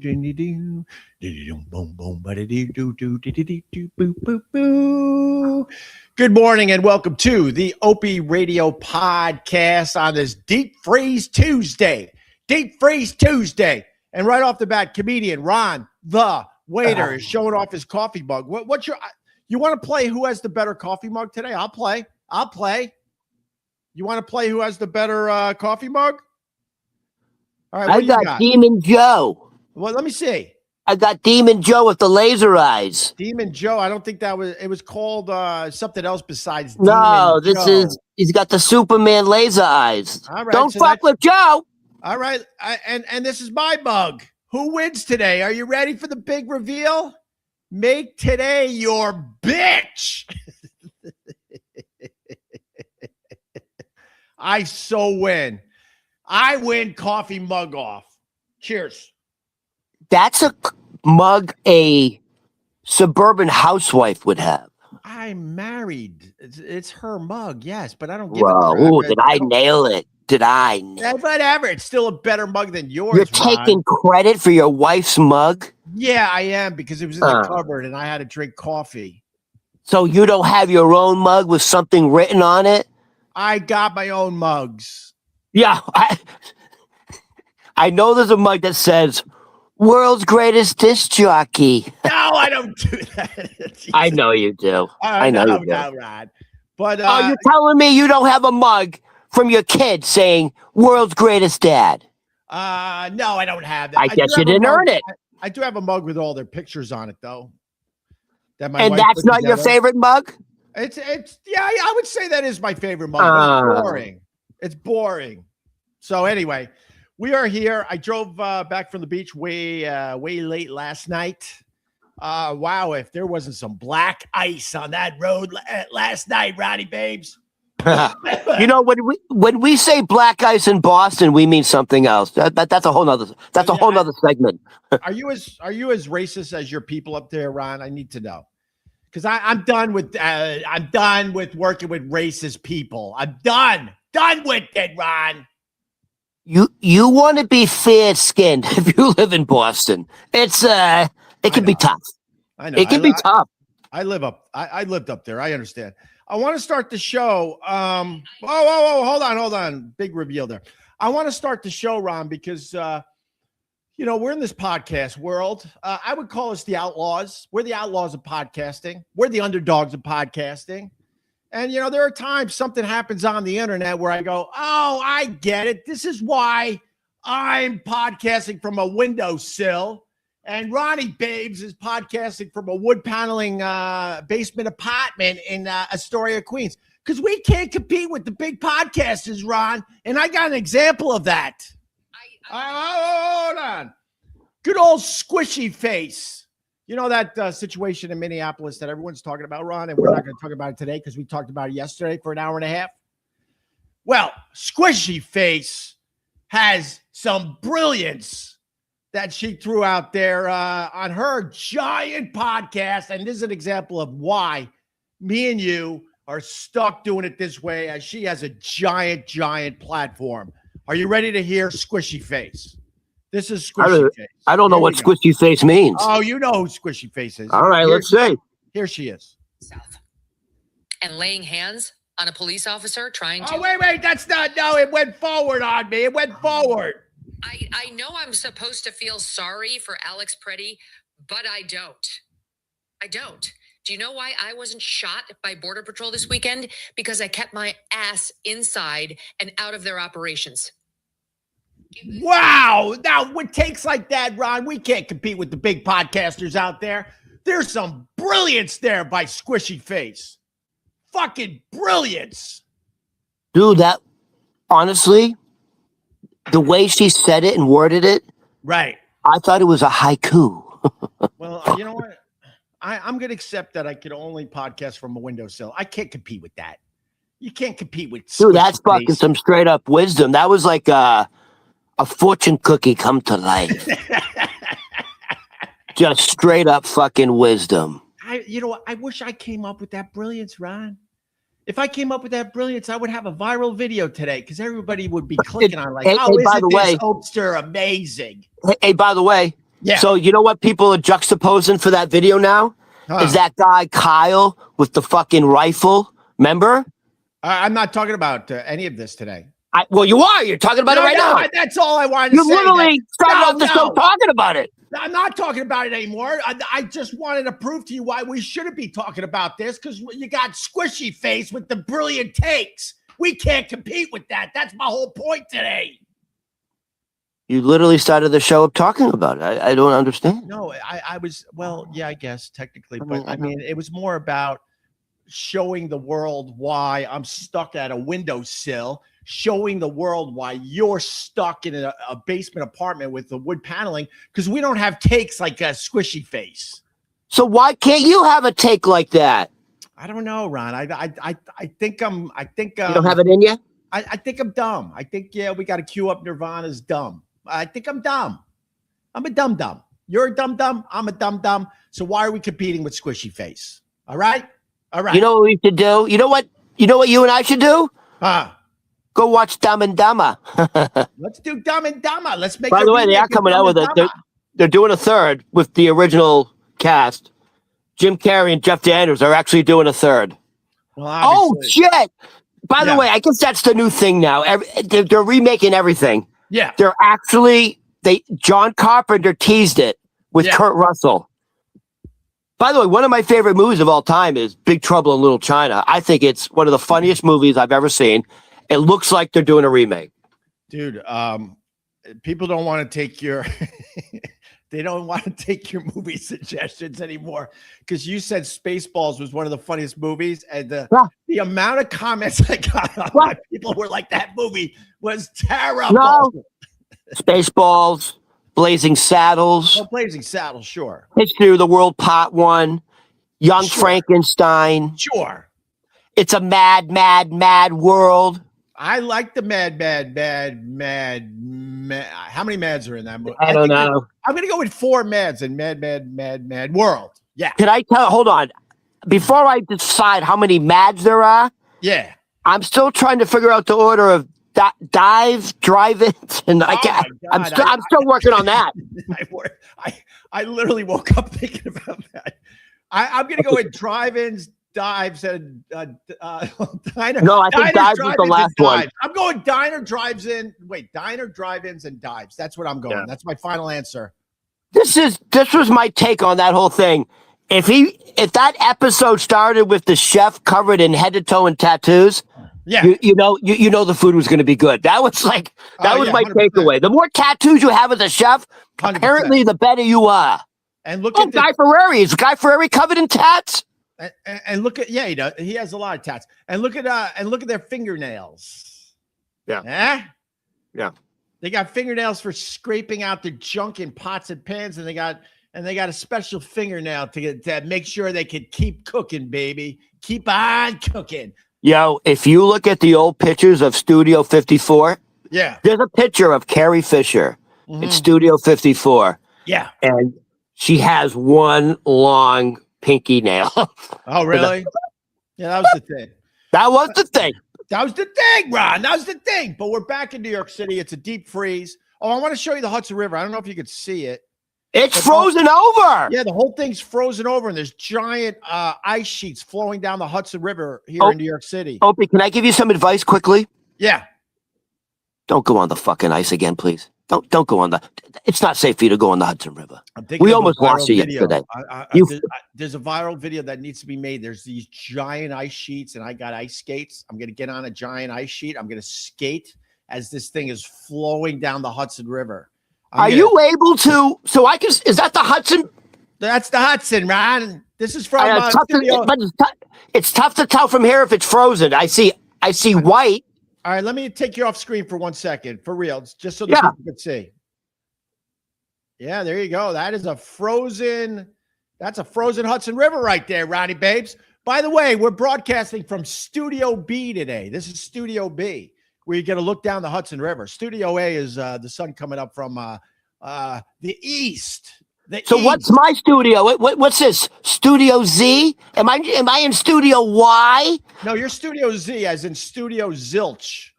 Good morning and welcome to the Opie Radio Podcast on this Deep Freeze Tuesday. Deep Freeze Tuesday. And right off the bat, comedian Ron, the waiter, is showing off his coffee mug. You want to play who has the better coffee mug today? I'll play. You want to play who has the better coffee mug? All right, I got Demon Joe. Well, let me see. I got Demon Joe with the laser eyes. Demon Joe. I don't think it was called something else besides No, Demon Joe. He's got the Superman laser eyes. All right, don't fuck with Joe. All right. And this is my mug. Who wins today? Are you ready for the big reveal? Make today your bitch. I so win. I win coffee mug off. Cheers. That's a mug a suburban housewife would have. I'm married. It's her mug, yes, but I don't give Whoa, did I nail it? Whatever. It's still a better mug than yours. You're taking credit for your wife's mug? Yeah, I am, because it was in the cupboard and I had to drink coffee. So you don't have your own mug with something written on it? I got my own mugs. Yeah, I know there's a mug that says world's greatest disc jockey. No, I don't do that. I know you do. I know you do. No, Rod. But you're telling me you don't have a mug from your kid saying world's greatest dad? No, I don't have that. I guess you didn't earn it. I do have a mug with all their pictures on it, though. And that's not your favorite mug? It's yeah, I would say that is my favorite mug. It's boring. It's boring. So anyway, we are here. I drove back from the beach way late last night. Wow, if there wasn't some black ice on that road last night, Roddy Babes. You know, when we say black ice in Boston, we mean something else. That's a whole nother segment. Are you as racist as your people up there, Ron? I need to know. Because I'm done with working with racist people. I'm done with it, Ron. You want to be fair-skinned if you live in Boston. It can be tough. I know. It can be tough. I lived up there. I understand. I want to start the show. Hold on. Big reveal there. I want to start the show, Ron, because we're in this podcast world. I would call us the outlaws. We're the outlaws of podcasting. We're the underdogs of podcasting. And, there are times something happens on the internet where I go, oh, I get it. This is why I'm podcasting from a windowsill. And Ronnie Babes is podcasting from a wood paneling basement apartment in Astoria, Queens. Because we can't compete with the big podcasters, Ron. And I got an example of that. Hold on. Good old squishy face. You know that situation in Minneapolis that everyone's talking about, Ron, and we're not going to talk about it today because we talked about it yesterday for an hour and a half. Well, Squishy Face has some brilliance that she threw out there on her giant podcast, and this is an example of why me and you are stuck doing it this way, as she has a giant platform. Are you ready to hear Squishy Face? This is Squishy Face. I don't know what Squishy Face means. Oh, you know who Squishy Face is. All right, let's see. Here she is. South. And laying hands on a police officer trying to... Oh, wait, that's not... No, it went forward on me. It went forward. I know I'm supposed to feel sorry for Alex Preddy, but I don't. Do you know why I wasn't shot by Border Patrol this weekend? Because I kept my ass inside and out of their operations. Wow. Now, with takes like that, Ron, we can't compete with the big podcasters out there. There's some brilliance there by Squishy Face. Fucking brilliance. Dude, that, honestly, the way she said it and worded it, right? I thought it was a haiku. Well, you know what? I'm going to accept that I could only podcast from a windowsill. I can't compete with that. You can't compete with Dude, that's fucking some straight up wisdom. That was like a fortune cookie come to life. Just straight up fucking wisdom. I wish I came up with that brilliance, Ron. If I came up with that brilliance, I would have a viral video today because everybody would be clisking on like, isn't this Oakster amazing? Hey, by the way, Yeah. So you know what people are juxtaposing for that video now? Is that guy Kyle with the fucking rifle? Remember? I'm not talking about any of this today. Well, you are. You're talking about it right now. That's all I wanted to You say. literally started off the show talking about it. I'm not talking about it anymore. I just wanted to prove to you why we shouldn't be talking about this, because you got Squishy Face with the brilliant takes. We can't compete with that. That's my whole point today. You literally started the show up talking about it. I don't understand. No, I was, well, yeah, I guess technically, but I mean, it was more about showing the world why I'm stuck at a windowsill, showing the world why you're stuck in a basement apartment with the wood paneling, because we don't have takes like a Squishy Face. So why can't you have a take like that? I don't know, Ron. I think you don't have it in you? I think I'm dumb. I think, yeah, we got to cue up Nirvana's dumb. I think I'm dumb. I'm a dumb. You're a dumb. I'm a dumb. So why are we competing with Squishy Face? All right. You know what we should do? You know what you and I should do? Go watch Dumb and Dumber. Let's do Dumb and Dumber. Let's make. By the way, they are coming out with it. They're doing a third with the original cast. Jim Carrey and Jeff Daniels are actually doing a third. Well, obviously. Oh shit! By the way, I guess that's the new thing now. They're remaking everything. Yeah. They're actually John Carpenter teased it with Kurt Russell. By the way, one of my favorite movies of all time is Big Trouble in Little China. I think it's one of the funniest movies I've ever seen. It looks like they're doing a remake. Dude, people don't want to take your they don't want to take your movie suggestions anymore, because you said Spaceballs was one of the funniest movies, and the amount of comments I got on people were like, that movie was terrible. No. Spaceballs, Blazing Saddles. Oh, Blazing Saddles, sure. History of the World Part 1, Young Frankenstein. Sure. It's a mad world. I like the mad. How many mads are in that movie? I don't know. I'm going to go with 4 mads in mad world. Yeah. Can I hold on. Before I decide how many mads there are, I'm still trying to figure out the order of drive-ins, and I'm still working on that. I literally woke up thinking about that. I'm going to go with drive-ins, dives, and diner. No, I think dives was the last one. I'm going diner, drives-in. Wait, diner, drive-ins, and dives. That's what I'm going. That's my final answer. This was my take on that whole thing. If that episode started with the chef covered in head to toe in tattoos, you know the food was going to be good. That was my 100%. Takeaway. The more tattoos you have as a chef, 100%. Apparently the better you are. And look at Guy Fieri. Is Guy Fieri covered in tats? And look at he does. He has a lot of tats. And look at their fingernails. Yeah. They got fingernails for scraping out the junk in pots and pans, and they got a special fingernail to make sure they can keep cooking, baby. Keep on cooking. Yo, if you look at the old pictures of Studio 54, there's a picture of Carrie Fisher in Studio 54. Yeah. And she has one long pinky nail. Oh, really? Yeah, that was the thing. That was the thing. That was the thing, Ron. That was the thing. But we're back in New York City. It's a deep freeze. Oh, I want to show you the Hudson River. I don't know if you could see it. It's frozen over. Yeah, the whole thing's frozen over, and there's giant ice sheets flowing down the Hudson River here in New York City. Opie, can I give you some advice quickly? Yeah. Don't go on the fucking ice again, please. Don't go on it's not safe for you to go on the Hudson River. We almost lost you yesterday. There's a viral video that needs to be made. There's these giant ice sheets, and I got ice skates. I'm going to get on a giant ice sheet. I'm going to skate as this thing is flowing down the Hudson River. Are you able to? So I can. Is that the Hudson? That's the Hudson, Ron. This is from. It's tough to tell from here if it's frozen. I see white. All right, let me take you off screen for 1 second, for real, just so the people can see. Yeah, there you go. That's a frozen Hudson River right there, Ronnie Babes. By the way, we're broadcasting from Studio B today. This is Studio B, where you get to look down the Hudson River. Studio A is the sun coming up from the east. What's my studio? What's this? Studio Z? Am I in Studio Y? No, you're Studio Z, as in Studio Zilch.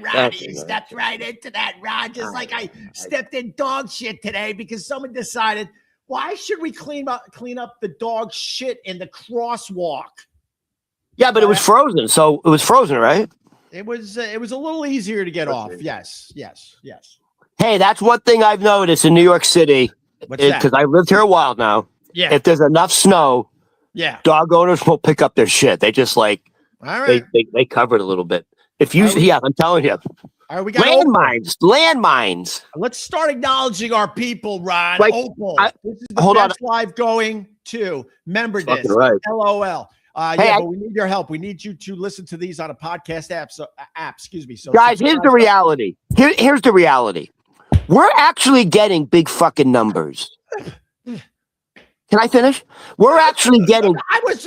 Ronnie stepped right into that, Ron, just like I stepped in dog shit today because someone decided, why should we clean up the dog shit in the crosswalk? Yeah, but it was frozen, so it was frozen, right? It was a little easier to get off. Yes. Hey, that's one thing I've noticed in New York City. What's that? Because I've lived here a while now. Yeah. If there's enough snow, dog owners will pick up their shit. They just all right. They cover it a little bit. If you, I'm telling you. All right, we got landmines. Let's start acknowledging our people, Ron. Opal. This is the best live going to. Remember this. Right. LOL. But we need your help. We need you to listen to these on a podcast app. So, excuse me. So, guys, here's the reality. Here's the reality. We're actually getting big fucking numbers. Can I finish? We're actually getting.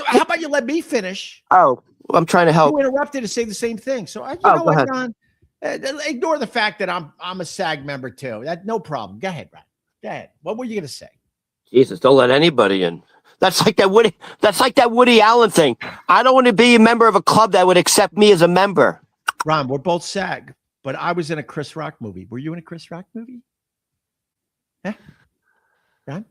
How about you let me finish? Oh, I'm trying to help. You interrupted to say the same thing. So, you know what, Ron? Ignore the fact that I'm a SAG member too. No problem. Go ahead, Ron. Go ahead. What were you going to say? Jesus, don't let anybody in. That's like that Woody Allen thing. I don't want to be a member of a club that would accept me as a member. Ron, we're both SAG, but I was in a Chris Rock movie. Were you in a Chris Rock movie? Huh? Ron?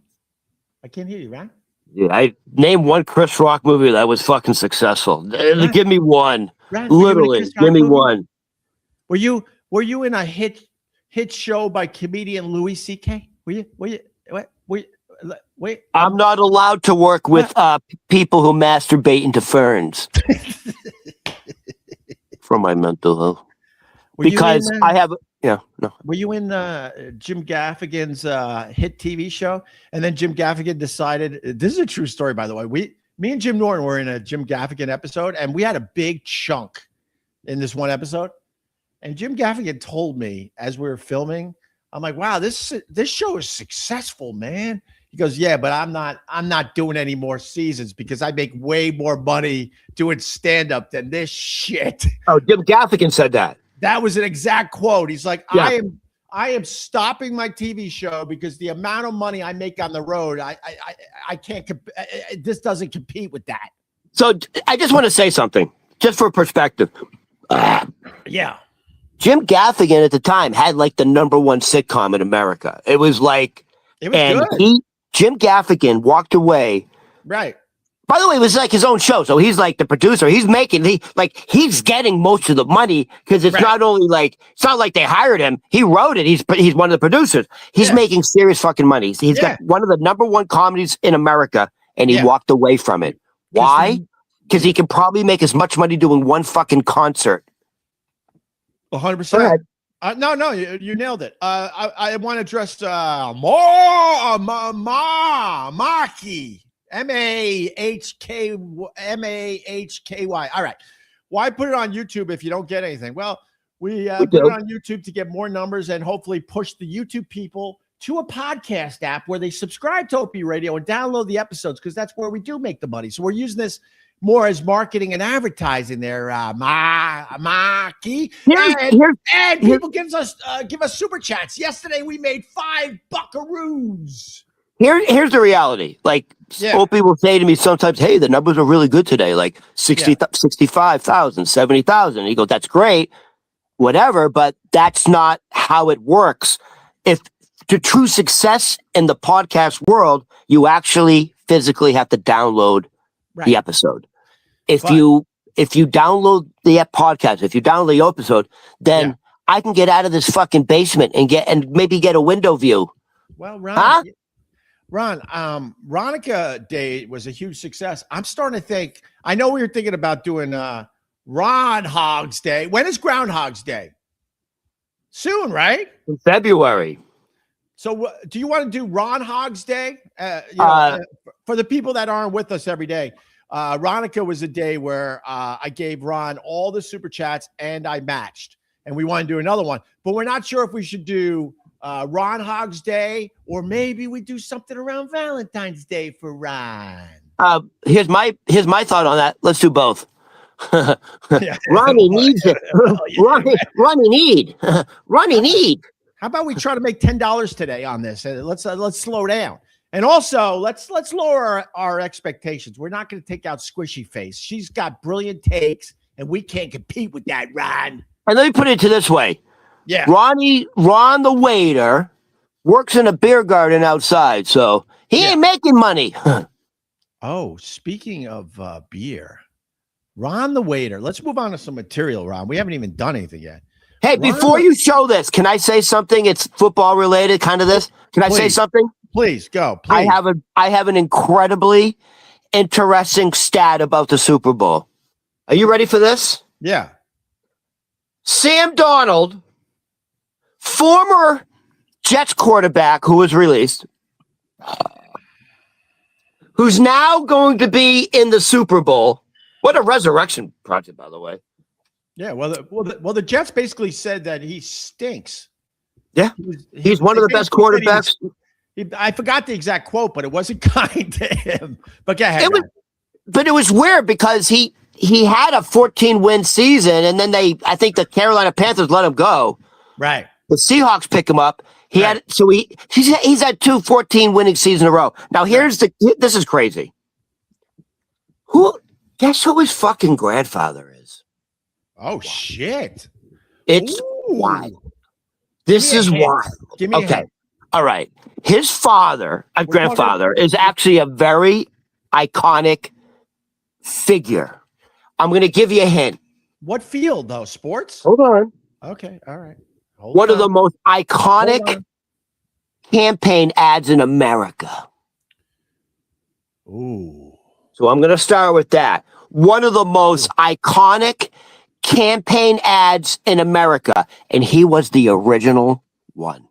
I can't hear you, Ron. Yeah, I named one Chris Rock movie that was fucking successful. Ron, give me one. Ron, literally, give me one. Were you in a hit show by comedian Louis C.K.? Wait. I'm not allowed to work with people who masturbate into ferns for my mental health. Because I have, no. Were you in Jim Gaffigan's hit TV show? And then Jim Gaffigan decided, this is a true story, by the way. Me and Jim Norton were in a Jim Gaffigan episode, and we had a big chunk in this one episode. And Jim Gaffigan told me as we were filming, I'm like, wow, this show is successful, man. He goes, yeah, but I'm not doing any more seasons because I make way more money doing stand-up than this shit. Oh, Jim Gaffigan said that. That was an exact quote. He's like, yeah. I am stopping my TV show because the amount of money I make on the road, I can't. This doesn't compete with that. So I just want to say something, just for perspective. Yeah. Jim Gaffigan at the time had like the #1 sitcom in America. It was good. Jim Gaffigan walked away. Right. By the way, it was like his own show. So he's like the producer. He's getting most of the money because it's not only it's not like they hired him. He wrote it. He's one of the producers. He's making serious fucking money. He's got one of the #1 comedies in America, and he walked away from it. Why? Because he can probably make as much money doing one fucking concert. 100%. No, you nailed it. I want to address Marky, Mahky. All right. Why put it on YouTube if you don't get anything? Well, we put it on YouTube to get more numbers and hopefully push the YouTube people to a podcast app where they subscribe to Opie Radio and download the episodes because that's where we do make the money. So we're using this more as marketing and advertising there, Marky. And people give us super chats. Yesterday we made 5 buckaroos. Here's the reality. Opie will say to me sometimes, hey, the numbers are really good today. 65,000, 70,000. He goes, that's great, whatever, but that's not how it works. If the true success in the podcast world, you actually physically have to download the episode. If you download the podcast, if you download the episode, then I can get out of this fucking basement and maybe get a window view. Well, Ron, Ronica Day was a huge success. I'm starting to think. I know we were thinking about doing Groundhog's Day. When is Groundhog's Day? Soon, right? In February. So, do you want to do Ron Hogg's Day? For the people that aren't with us every day, Ronica was a day where I gave Ron all the super chats and I matched, and we want to do another one, but we're not sure if we should do Ron Hogg's Day or maybe we do something around Valentine's Day for Ron. Here's my thought on that. Let's do both. Ronnie needs it. Ronnie need. How about we try to make $10 today on this? Let's slow down. And also, let's lower our expectations. We're not going to take out Squishy Face. She's got brilliant takes, and we can't compete with that, Ron. And let me put it to this way. Yeah. Ron the waiter works in a beer garden outside, so he ain't making money. Oh, speaking of beer, Ron the waiter. Let's move on to some material, Ron. We haven't even done anything yet. Hey, before you show this, can I say something? It's football related, kind of this. Can I say something? Please go. Please. I have an incredibly interesting stat about the Super Bowl. Are you ready for this? Yeah. Sam Darnold, former Jets quarterback who was released, who's now going to be in the Super Bowl. What a resurrection project, by the way. Yeah, well, the Jets basically said that he stinks. Yeah, he's one of the best quarterbacks. I forgot the exact quote, but it wasn't kind to him. But go ahead. But it was weird because he had a 14-win season, and then I think the Carolina Panthers let him go. Right. The Seahawks pick him up. He's had 2 14-winning seasons in a row. Now this is crazy. Guess who his fucking grandfather is? Oh shit! It's wild. This is wild. Give me a hint. All right. His grandfather, is actually a very iconic figure. I'm going to give you a hint. What field, though? Sports? Hold on. Okay. All right. One of the most iconic campaign ads in America. Ooh. So I'm going to start with that. One of the most iconic campaign ads in America, and he was the original one.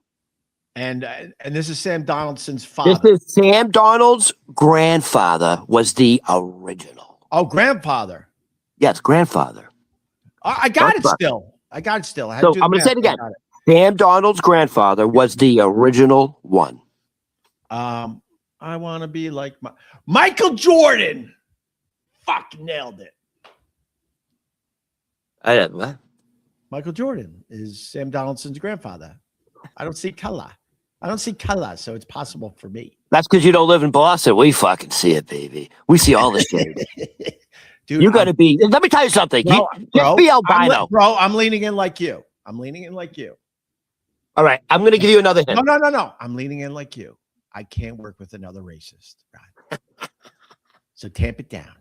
And this is Sam Donaldson's father. This is Sam Donald's grandfather was the original. Oh, grandfather. Yes, grandfather. I got it still. I so I'm going to say it again. Sam Donald's grandfather was the original one. I want to be like Michael Jordan. Fuck, nailed it. What? Michael Jordan is Sam Donaldson's grandfather. I don't see color, so it's possible for me. That's because you don't live in Boston. We fucking see it, baby. We see all the shit. Dude, you got to be. Let me tell you something. Bro, be albino. I'm leaning in like you. All right. I'm going to give you another hint. No. I'm leaning in like you. I can't work with another racist, Rod. So tamp it down,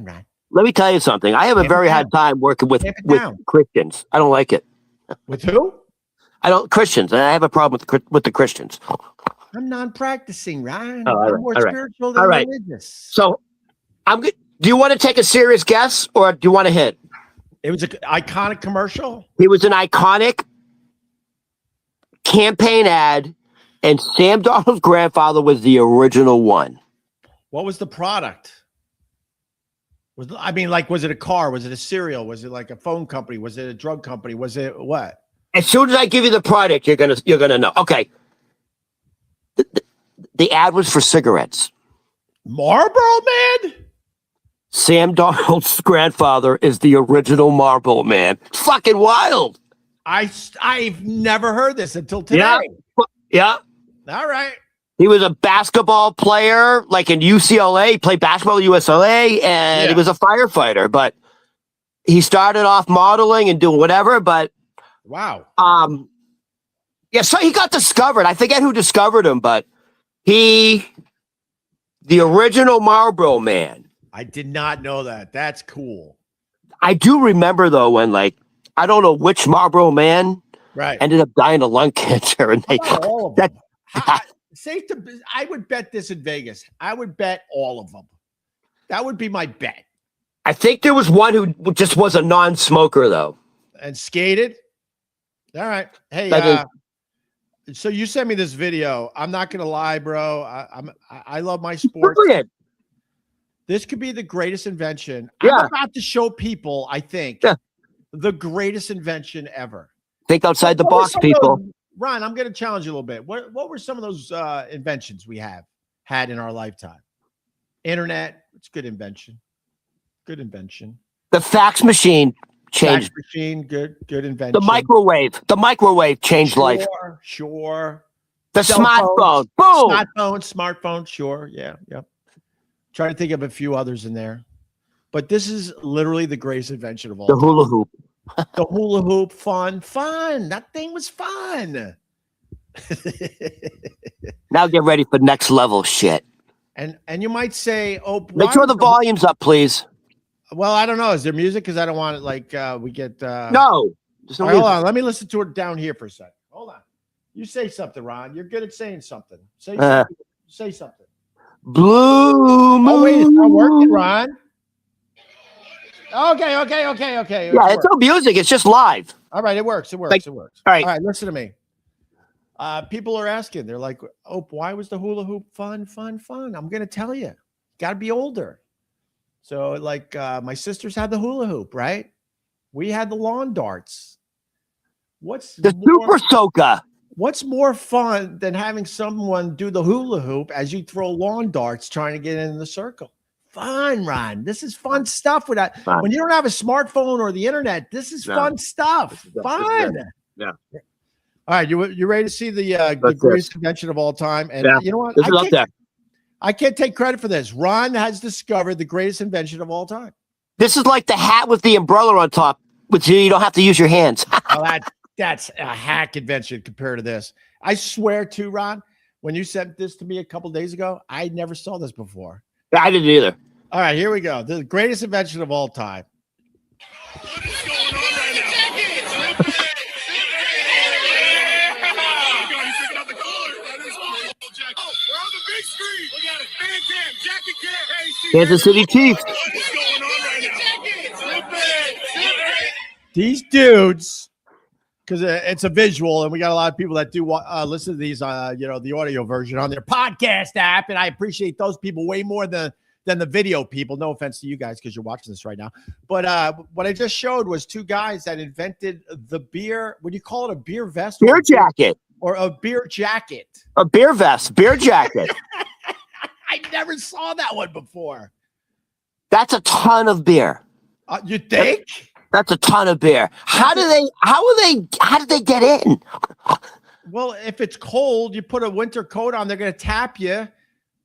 Rod. Let me tell you something. I have a very hard time working with Christians. I don't like it. With who? Christians. I have a problem with the Christians. I'm non-practicing, Ryan. I'm more spiritual than religious. So I'm good. Do you want to take a serious guess or do you want to hit? It was an iconic commercial. He was an iconic campaign ad, and Sam Darnold's grandfather was the original one. What was the product? Was it a car? Was it a cereal? Was it like a phone company? Was it a drug company? Was it what? As soon as I give you the product, you're gonna know. Okay. The ad was for cigarettes. Marlboro Man? Sam Darnold's grandfather is the original Marlboro Man. It's fucking wild. I've never heard this until today. Yeah. All right. He was a basketball player, like in UCLA. He played basketball at UCLA, and he was a firefighter. But he started off modeling and doing whatever. But wow. So he got discovered. I forget who discovered him, but the original Marlboro Man. I did not know that. That's cool. I do remember though when I don't know which Marlboro Man ended up dying of lung cancer, and all of them. Safe to. I would bet this in Vegas. I would bet all of them. That would be my bet. I think there was one who just was a non-smoker though, and skated. All right. Hey, so you sent me this video. I'm not gonna lie, bro. I love my sports. Brilliant. This could be the greatest invention. Yeah. I'm about to show people, I think, the greatest invention ever. Think outside the box, people. Ron, I'm going to challenge you a little bit. What were some of those inventions we had in our lifetime? Internet, it's good invention. Good invention. The fax machine changed. Fax machine, good invention. The microwave changed life. Sure. The smartphone, boom. Smartphone, sure. Yeah. Trying to think of a few others in there. But this is literally the greatest invention of all time. The hula hoop. The hula hoop, fun. That thing was fun. Now get ready for next level shit. And you might say, oh, make sure the volume's up, please. Well, I don't know. Is there music? Because I don't want it like we get. No. There's no right, hold on. Let me listen to it down here for a second. Hold on. You say something, Ron. You're good at saying something. Say something. Say something. Blue moon. Oh, wait. It's not working, Ron. Okay. Yeah, it's no music. It's just live. All right. It works. It works. Like, it works. all right. All right. Listen to me. People are asking. They're like, oh, why was the hula hoop fun? I'm going to tell you. Got to be older. So, like, my sisters had the hula hoop, right? We had the lawn darts. Super soaker? What's more fun than having someone do the hula hoop as you throw lawn darts trying to get in the circle? Fun, Ron. This is fun stuff. When you don't have a smartphone or the internet, this is fun stuff. Fun. Yeah. All right, you ready to see the greatest convention of all time? And you know what? This is up there. I can't take credit for this. Ron has discovered the greatest invention of all time. This is like the hat with the umbrella on top, which you don't have to use your hands. Well, that's a hack invention compared to this. I swear to Ron, when you sent this to me a couple days ago, I never saw this before. I didn't either. All right, here we go. The greatest invention of all time. What is going on right now? Oh, we're on the big screen. Look at it. Fan cam, jacket cam. Hey, Kansas City Chiefs. what is going on right now? These dudes, because it's a visual, and we got a lot of people that do listen to these, the audio version on their podcast app, and I appreciate those people way more than the video people. No offense to you guys because you're watching this right now. But what I just showed was two guys that invented the beer. Would you call it a beer vest? Beer jacket. Or a beer jacket. A beer vest. Beer jacket. I never saw that one before. That's a ton of beer. You think? That's a ton of beer. How did they get in? Well, if it's cold, you put a winter coat on, they're going to tap you,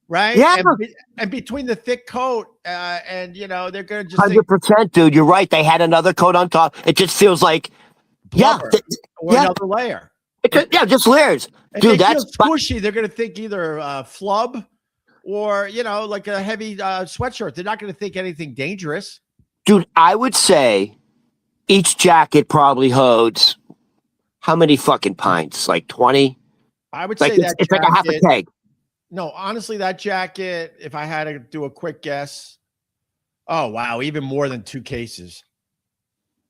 right? Yeah. And between the thick coat and, they're going to just 100%, dude. You're right. They had another coat on top. It just feels like, another layer. Just layers. If dude, they that's feel squishy. They're going to think either flub or, like a heavy sweatshirt. They're not going to think anything dangerous. Dude, I would say each jacket probably holds how many fucking pints? Like 20? I would like say that it's like a half a keg. No, honestly, that jacket, if I had to do a quick guess, oh, wow, even more than 2 cases.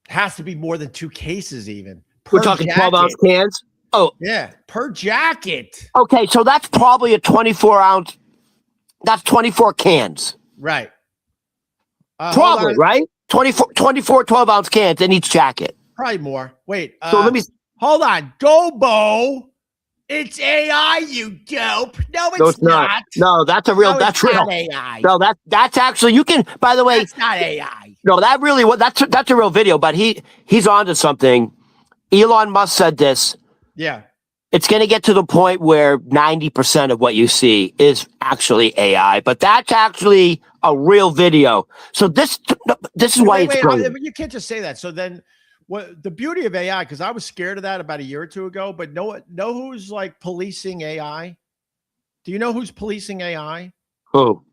Has to be more than 2 cases even. We're talking 12-ounce cans? Oh. Yeah, per jacket. Okay, so that's probably a 24-ounce. That's 24 cans. Right. Probably, right? 24 12-ounce cans in each jacket. Probably more. Wait. So let me... Hold on. Go, Bo. It's AI, you dope. No, it's not. No, that's a real. That's real. AI. No, that's actually. You can. By the way, that's not AI. No, that really. That's a real video. But he's onto something. Elon Musk said this. Yeah. It's going to get to the point where 90% of what you see is actually AI, but that's actually a real video. So this is why it's great. You can't just say that. So then, what the beauty of AI? Because I was scared of that about a year or two ago. But know who's like policing AI? Do you know who's policing AI? Who?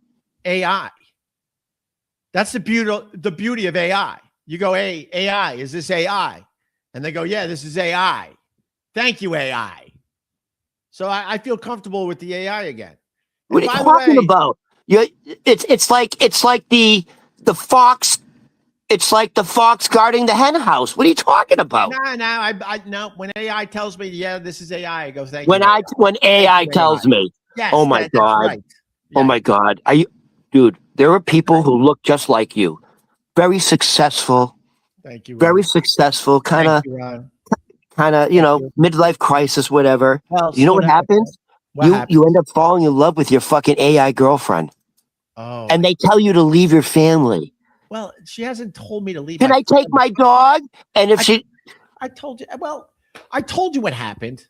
AI. That's the beauty of AI. You go, hey, AI, is this AI? And they go, yeah, this is AI. Thank you, AI. So I feel comfortable with the AI again. What are you talking about? It's like the fox. It's like the fox guarding the hen house. What are you talking about? No. When AI tells me, yeah, this is AI, I go, thank you. When AI tells me, yes, oh my God, right. Yeah. Oh my God, dude? There are people who look just like you, very successful. Thank you. Ron. Very successful, kind of, midlife crisis, whatever. Well, you know what happens? You end up falling in love with your fucking AI girlfriend. Oh. And they tell you to leave your family. Well, she hasn't told me to leave. Can I take my dog? And if I told you. Well, I told you what happened.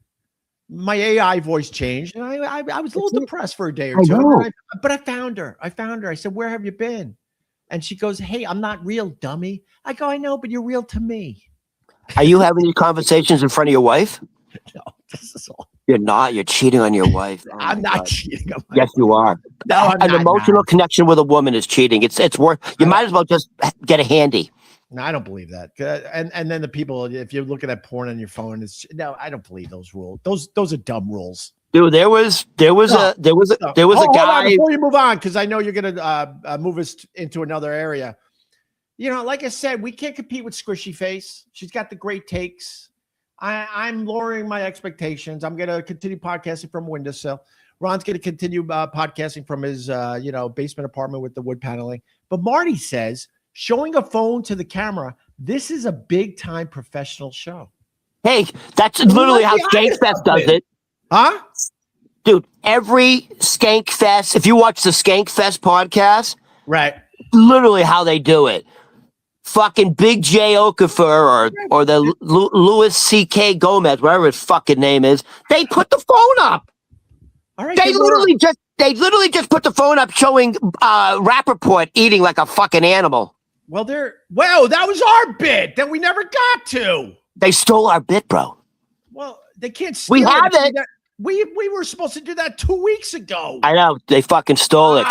My AI voice changed, and I was a little depressed for a day or two. But I found her. I said, "Where have you been?" And she goes, "Hey, I'm not real, dummy." I go, "I know, but you're real to me." Are you having these conversations in front of your wife? No, this is all. You're not. You're cheating on your wife. Oh I'm my not God. cheating on my Yes, you are. No, I'm An not. emotional connection with a woman is cheating. It's worth. You might as well just get a handy. No, I don't believe that. And then the people, if you're looking at porn on your phone, I don't believe those rules. Those are dumb rules. Dude, there was a guy. Hold on, before you move on, because I know you're gonna move us into another area. You know, like I said, we can't compete with Squishy Face. She's got the great takes. I'm lowering my expectations. I'm gonna continue podcasting from a windowsill. Ron's gonna continue podcasting from his basement apartment with the wood paneling. But Marty says, showing a phone to the camera, this is a big time professional show. Hey, that's literally how Skankfest does it. Huh? Dude, every Skankfest, if you watch the Skankfest podcast, right, literally how they do it. Fucking Big J Okafor or the Louis C.K. Gomez, whatever his fucking name is, they put the phone up. All right, They literally just put the phone up showing Rappaport eating like a fucking animal. Well, that was our bit that we never got to. They stole our bit, bro. Well, they can't steal We have it. We were supposed to do that 2 weeks ago. I know. They fucking stole it.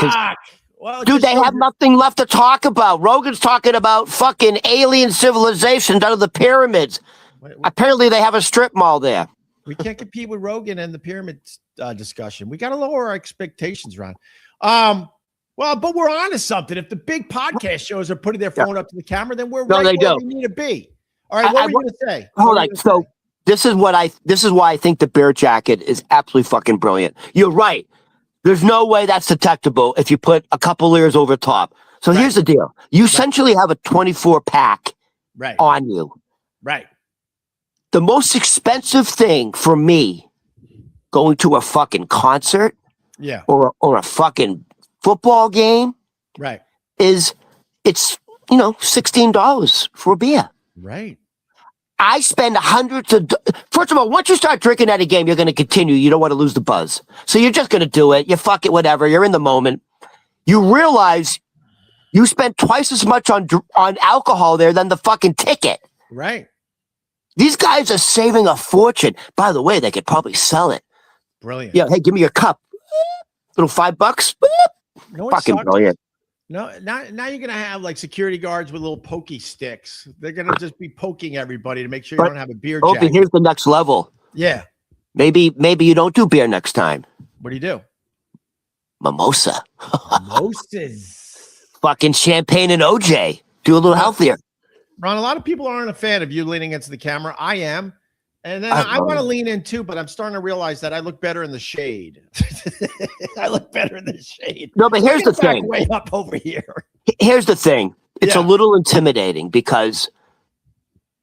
Well, Dude, they have nothing left to talk about. Rogan's talking about fucking alien civilizations out of the pyramids. Apparently, they have a strip mall there. We can't compete with Rogan and the pyramid discussion. We got to lower our expectations, Ron. But we're on to something. If the big podcast shows are putting their phone up to the camera, then we're right where we need to be. All right, what were you going to say? Hold on. So this is why I think the bear jacket is absolutely fucking brilliant. You're right. There's no way that's detectable if you put a couple layers over top. So here's the deal. You essentially have a 24 pack on you. Right. The most expensive thing for me going to a fucking concert or a fucking football game is it's $16 for a beer. Right. I spend hundreds of. First of all, once you start drinking at a game, you're going to continue. You don't want to lose the buzz, so you're just going to do it. You fuck it, whatever. You're in the moment. You realize you spent twice as much on alcohol there than the fucking ticket. Right. These guys are saving a fortune. By the way, they could probably sell it. Brilliant. Yeah. Hey, give me your cup. Little $5. Fucking brilliant. No, now you're gonna have like security guards with little pokey sticks. They're gonna just be poking everybody to make sure you don't have a beer jacket. Okay, here's the next level. Yeah. Maybe you don't do beer next time. What do you do? Mimosa. Mimosas. Fucking champagne and OJ. Do a little healthier. Ron, a lot of people aren't a fan of you leaning into the camera. I am. And then I want to lean in too, but I'm starting to realize that I look better in the shade. I look better in the shade. No, but here's the thing. Way up over here. Here's the thing. It's a little intimidating because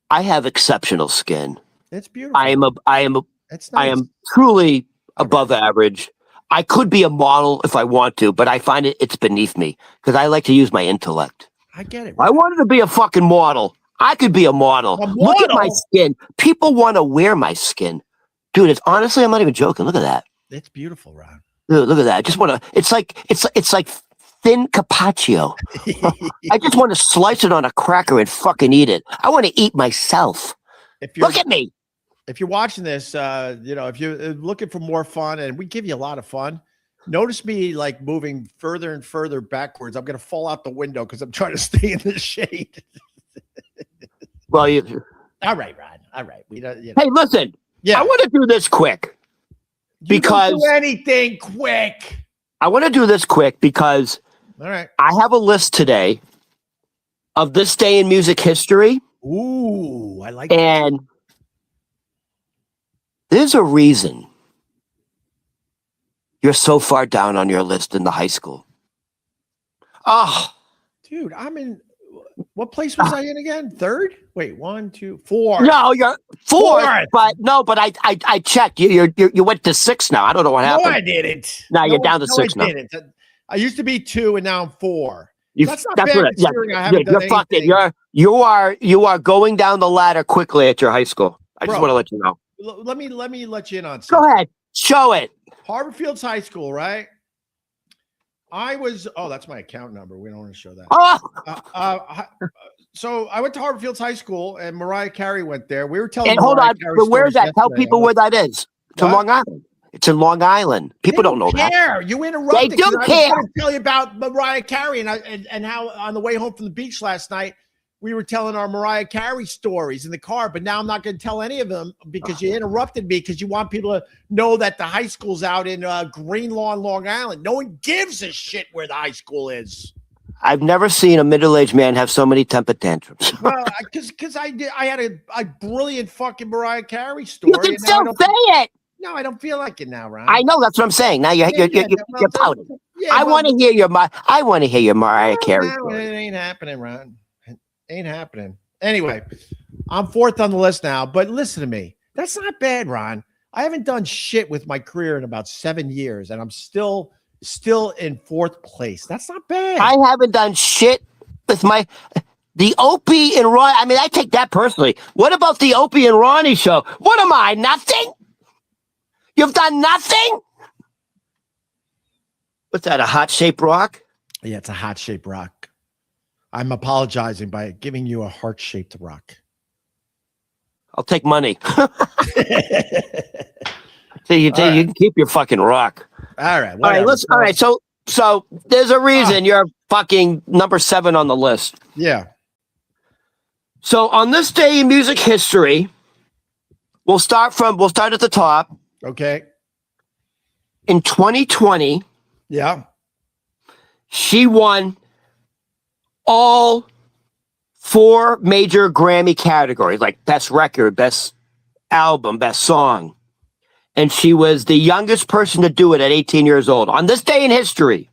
I have exceptional skin. It's beautiful. I am truly above average. I could be a model if I want to, but I find it's beneath me because I like to use my intellect. I get it. I wanted to be a fucking model. I could be a model. Look at my skin. People want to wear my skin. Dude, it's honestly, I'm not even joking. Look at that. It's beautiful, Ron. Dude, look at that. I just want to, it's like thin carpaccio. I just want to slice it on a cracker and fucking eat it. I want to eat myself. Look at me. If you're watching this, if you're looking for more fun, and we give you a lot of fun, notice me like moving further and further backwards. I'm going to fall out the window because I'm trying to stay in the shade. Well, all right, Ron. All right. Hey, listen. Yeah, I want to do this quick because you don't do anything quick. I want to do this quick because all right, I have a list today of this day in music history. Ooh, I like and that. There's a reason you're so far down on your list in the high school. Oh, dude, I'm in. What place was I in again? Third? Wait, 1, 2, 4. No, you're fourth. But I checked. You went to 6 now. I don't know what happened. No, I didn't. No, you're down to 6 now. Didn't. I used to be 2 and now I'm 4. That's not bad considering I haven't done anything. You are going down the ladder quickly at your high school. I just want to let you know. Let me let you in on something. Go ahead. Show it. Harvard Fields High School, right? I was, that's my account number. We don't want to show that. So I went to Harvard Fields High School, and Mariah Carey went there. We were telling And hold Mariah on, Carey but where's stories that? Tell yesterday. people where that is. It's in Long Island. It's in Long Island. People don't know care. that. You interrupted. They do I care. was going to tell you about Mariah Carey and how on the way home from the beach last night we were telling our Mariah Carey stories in the car. But now I'm not going to tell any of them because you interrupted me because you want people to know that the high school's out in Green Lawn, Long Island. No one gives a shit where the high school is. I've never seen a middle-aged man have so many temper tantrums. Well, because I had a brilliant fucking Mariah Carey story. You can still say it. No, I don't feel like it now, Ron. I know that's what I'm saying. Now you're pouting. I want to hear your Mariah Carey story. It ain't happening, Ron. It ain't happening. Anyway, I'm fourth on the list now, but listen to me. That's not bad, Ron. I haven't done shit with my career in about 7 years, and I'm still in fourth place. That's not bad. I haven't done shit with the Opie and Ron. I mean, I take that personally. What about the Opie and Ronnie show? What am I? Nothing? You've done nothing? What's that, a heart-shaped rock? Yeah, it's a heart-shaped rock. I'm apologizing by giving you a heart-shaped rock. I'll take money. You can keep your fucking rock. All right. All right. So there's a reason you're fucking number 7 on the list. Yeah. So on this day in music history, we'll start at the top. Okay. In 2020, yeah, she won all 4 major Grammy categories, like best record, best album, best song. And she was the youngest person to do it at 18 years old. On this day in history,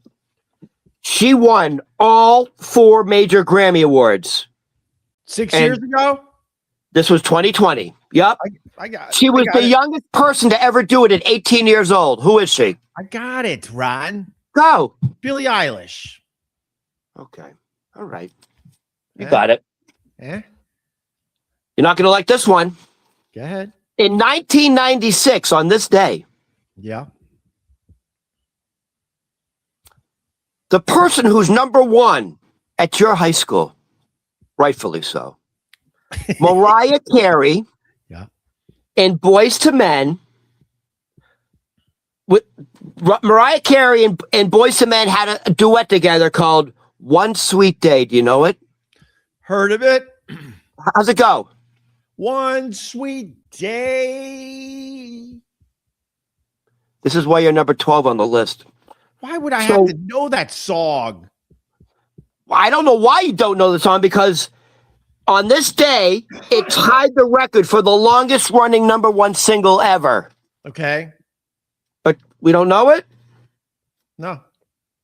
she won all 4 major Grammy Awards. 6 years ago? This was 2020. Yep. I got it. She was the youngest person to ever do it at 18 years old. Who is she? I got it, Ron. Go. Billie Eilish. Okay. All right. You got it. Yeah. You're not going to like this one. Go ahead. In 1996, on this day, yeah, the person who's number 1 at your high school, rightfully so, Mariah Carey, yeah, and Boyz II Men. Mariah Carey and Boyz II Men had a duet together called "One Sweet Day." Do you know it? Heard of it? How's it go? One sweet day. This is why you're number 12 on the list. Why would I have to know that song? I don't know why you don't know the song, because on this day, it tied the record for the longest running number 1 single ever. Okay. But we don't know it? No.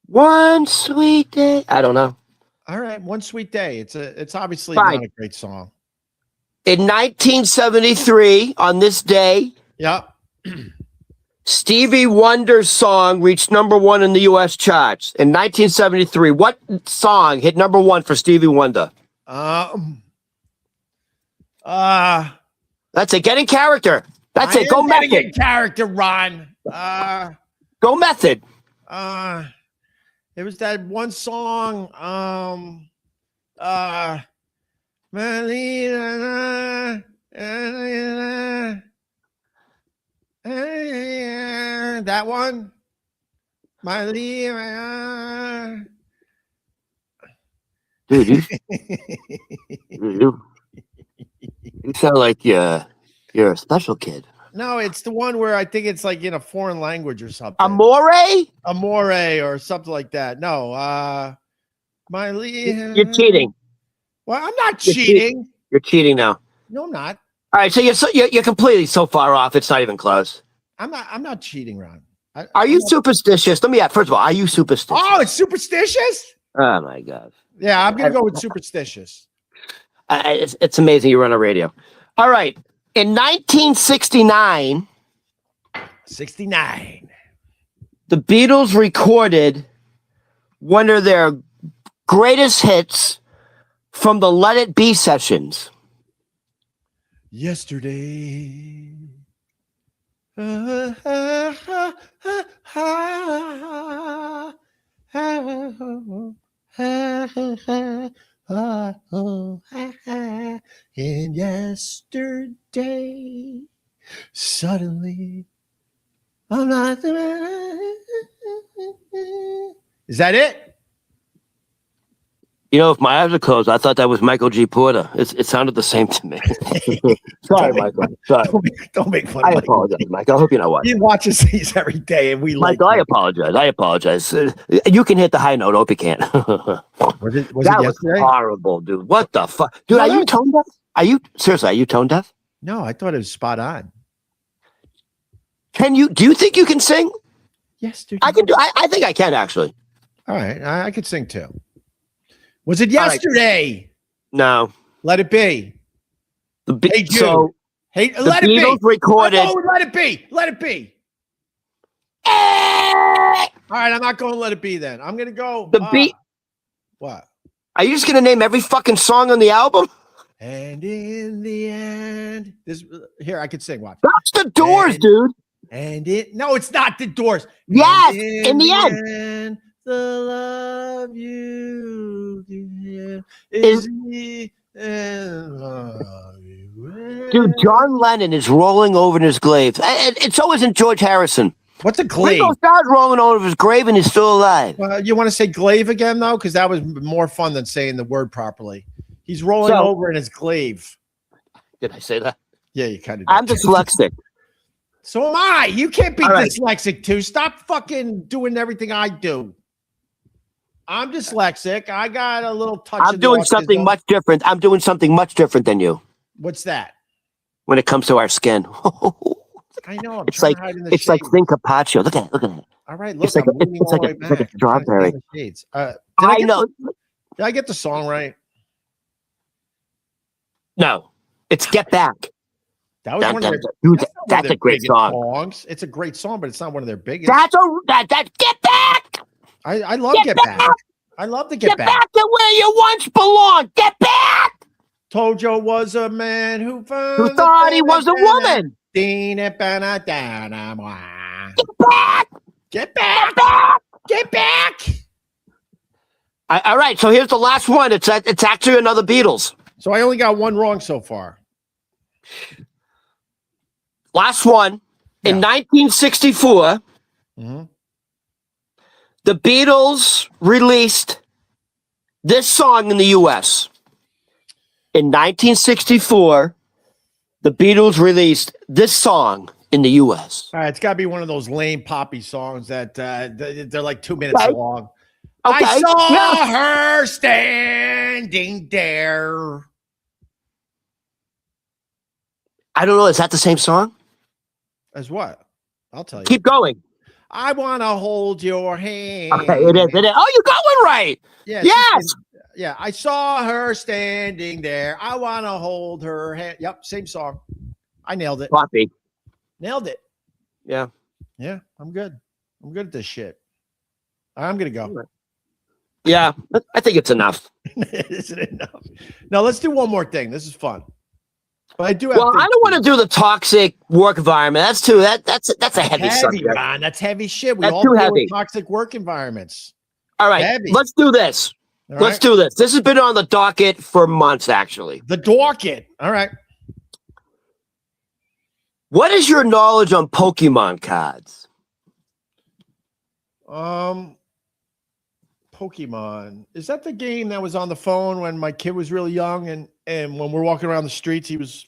One sweet day. I don't know. All right. One sweet day. It's obviously Fine. not a great song. In 1973, on this day, yeah, Stevie Wonder's song reached number 1 in the U.S. charts. In 1973, what song hit number 1 for Stevie Wonder? That's it. Get in character. That's it. Go method. Get in character, Ron. Go method. It was that one song. That one. Dude, you sound like you're a special kid. No, it's the one where I think it's like in a foreign language or something. Amore or something like that. No, you're cheating. Well, I'm not cheating. You're cheating now. No, I'm not. All right, so you're completely so far off. It's not even close. I'm not cheating, Ron. Are you superstitious? Let me ask. First of all, are you superstitious? Oh, it's superstitious? Oh my God. Yeah, I'm gonna go with superstitious. It's amazing you run a radio. All right. In 1969, the Beatles recorded one of their greatest hits from the Let It Be sessions. Yesterday. yesterday. Suddenly, I'm not the man. Is that it? You know, if my eyes are closed, I thought that was Michael G. Porter. It sounded the same to me. Sorry, Michael. Sorry. Don't make fun I of Michael. apologize, Mike. I hope you're not watching. He watches these every day, and we Michael, like. I apologize. I apologize. You can hit the high note. I hope you can't. Was it that yesterday? was horrible, dude. What the fuck, dude? No, Are you tone deaf? Are you seriously? Are you tone deaf? No, I thought it was spot on. Can you? Do you think you can sing? Yesterday. I can do. I think I can actually. All right, I could sing too. Was it yesterday? Right. No. Let it be. Hey, Jude. So, hey, the let Beatles it be. recorded. Let it be. Let it be. All right, I'm not going to let it be then. I'm going to go. The beat. What? Are you just going to name every fucking song on the album? And in the end, here I could sing. Watch. That's the Doors, dude. No, it's not the Doors. Yes, in the end. The love you give is me and love you. Dude, John Lennon is rolling over in his grave. And so isn't George Harrison. What's a glaive? Ringo Starr's rolling over his grave and he's still alive. You want to say glaive again, though? Because that was more fun than saying the word properly. He's rolling over in his glaive. Did I say that? Yeah, you kind of did. I'm dyslexic. So am I. You can't be dyslexic, too. Stop fucking doing everything I do. I'm dyslexic. I got a little touch. I'm doing something much different. I'm doing something much different than you. What's that? When it comes to our skin. I know. It's like think carpaccio. Look at it. Look at it. All right. Look, it's like a strawberry. I know. Did I get the song right? No. It's Get Back. That was that's a great song. Songs. It's a great song, but it's not one of their biggest. That Get Back. I love Get Back. I love the Get Back. Get back to where you once belonged. Get back. Tojo was a man who thought he was a woman. Get back. Get back. Get back. Get back. All right. So here's the last one. It's actually another Beatles. So I only got one wrong so far. Last one. Yeah. In 1964. Mm-hmm. The Beatles released this song in the U.S. In 1964, the Beatles released this song in the U.S. All right, it's got to be one of those lame poppy songs that they're like 2 minutes long. Okay. I saw her standing there. I don't know. Is that the same song? As what? I'll tell you. Keep going. I want to hold your hand. Okay, it is. Oh, you're going right. Yeah, yes. Yeah, I saw her standing there. I want to hold her hand. Yep, same song. I nailed it. Poppy. Nailed it. Yeah. Yeah, I'm good. I'm good at this shit. I'm going to go. Yeah, I think it's enough. Isn't it enough? Now, let's do one more thing. This is fun. But I do have I don't want to do the toxic work environment. That's a heavy subject. Man. That's heavy shit. We that's all too deal heavy. with toxic work environments. All right, heavy. Let's do this. Let's do this. This has been on the docket for months, actually. The docket. All right. What is your knowledge on Pokemon cards? Pokemon. Is that the game that was on the phone when my kid was really young and when we're walking around the streets, he was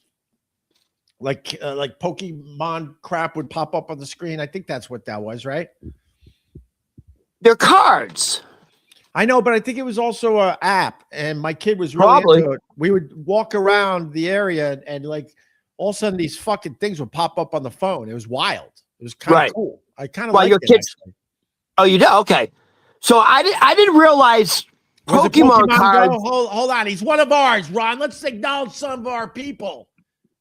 like Pokemon crap would pop up on the screen. I think that's what that was, right? They're cards. I know, but I think it was also an app, and my kid was really into it. We would walk around the area, and like all of a sudden, these fucking things would pop up on the phone. It was wild. It was kind of cool. I kind of liked your kids. Actually. Oh, you did? Okay. So I didn't realize Pokemon cards. Go? Hold on. He's one of ours, Ron. Let's acknowledge some of our people.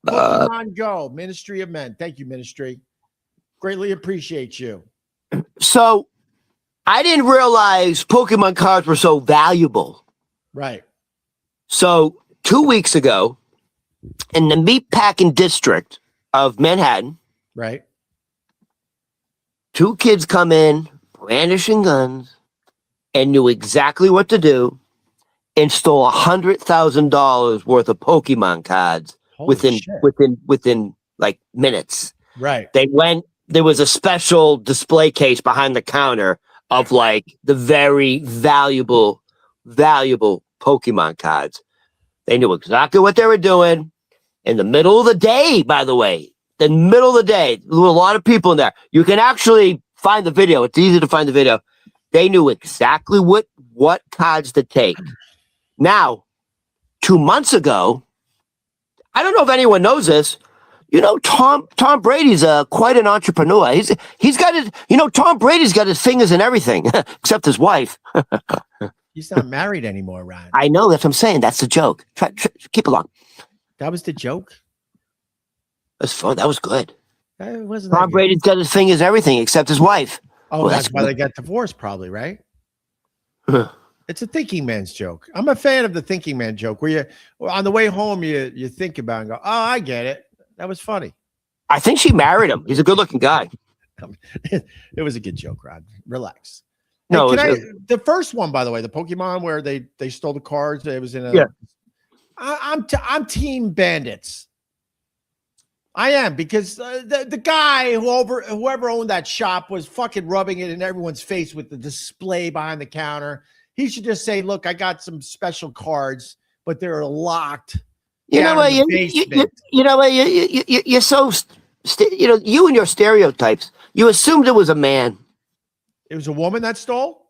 Pokemon Go, Ministry of Men. Thank you, Ministry. Greatly appreciate you. So I didn't realize Pokemon cards were so valuable. Right. So 2 weeks ago, in the meatpacking district of Manhattan, right, 2 kids come in, brandishing guns, and knew exactly what to do, and stole $100,000 worth of Pokemon cards Holy shit. within like minutes. Right. They went. There was a special display case behind the counter of like the very valuable Pokemon cards. They knew exactly what they were doing. In the middle of the day, by the way, the middle of the day, there were a lot of people in there. You can actually find the video. It's easy to find the video. They knew exactly what cards to take. Now, 2 months ago, I don't know if anyone knows this. You know, Tom Brady's quite an entrepreneur. He's got his. You know, Tom Brady's got his fingers in everything except his wife. He's not married anymore, Ryan. I know. That's what I'm saying. That's the joke. Try, keep along. That was the joke. That's fun. That was good. That wasn't Tom Brady's got his fingers everything except his wife. Oh, well, that's why they got divorced, probably, right? It's a thinking man's joke. I'm a fan of the thinking man joke, where you on the way home you think about it and go, "Oh, I get it. That was funny." I think she married him. He's a good-looking guy. It was a good joke, Rod. Relax. No, hey, the first one, by the way, the Pokemon where they stole the cards. It was in a. Yeah. I'm Team Bandits. I am, because the guy whoever owned that shop was fucking rubbing it in everyone's face with the display behind the counter. He should just say, "Look, I got some special cards, but they're locked." You know what? You know what? You're so you and your stereotypes. You assumed it was a man. It was a woman that stole?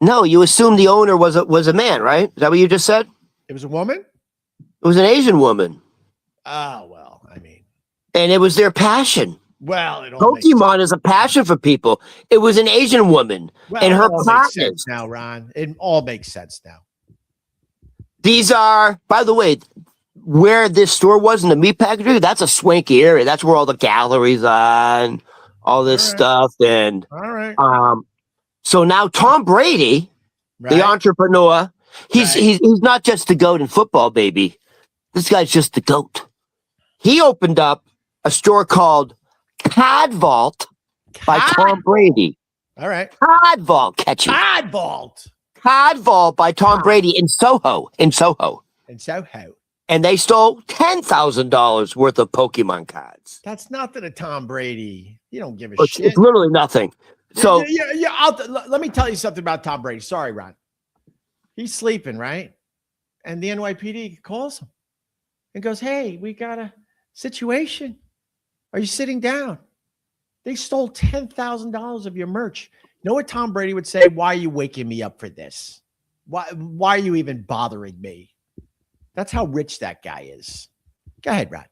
No, you assumed the owner was a man, right? Is that what you just said? It was a woman? It was an Asian woman. Oh, well, I mean. And it was their passion. Well, it all Pokemon is a passion for people. It was an Asian woman. Well, and her makes sense now, Ron. It all makes sense now. These are, by the way, where this store was in the meat packager, that's a swanky area. That's where all the galleries are and all this stuff. And all right. So now Tom Brady, the entrepreneur, he's not just the GOAT in football, baby. This guy's just the GOAT. He opened up a store called Card Vault by Tom Brady. All right. Card Vault, catchy. Card Vault. Card Vault by Tom Brady in Soho. In Soho. And they stole $10,000 worth of Pokemon cards. That's nothing to Tom Brady. You don't give a shit. It's literally nothing. So let me tell you something about Tom Brady. Sorry, Ron. He's sleeping, right? And the NYPD calls him and goes, "Hey, we got a situation. Are you sitting down? They stole $10,000 of your merch." You know what Tom Brady would say? "Why are you waking me up for this? Why are you even bothering me?" That's how rich that guy is. Go ahead, Rod.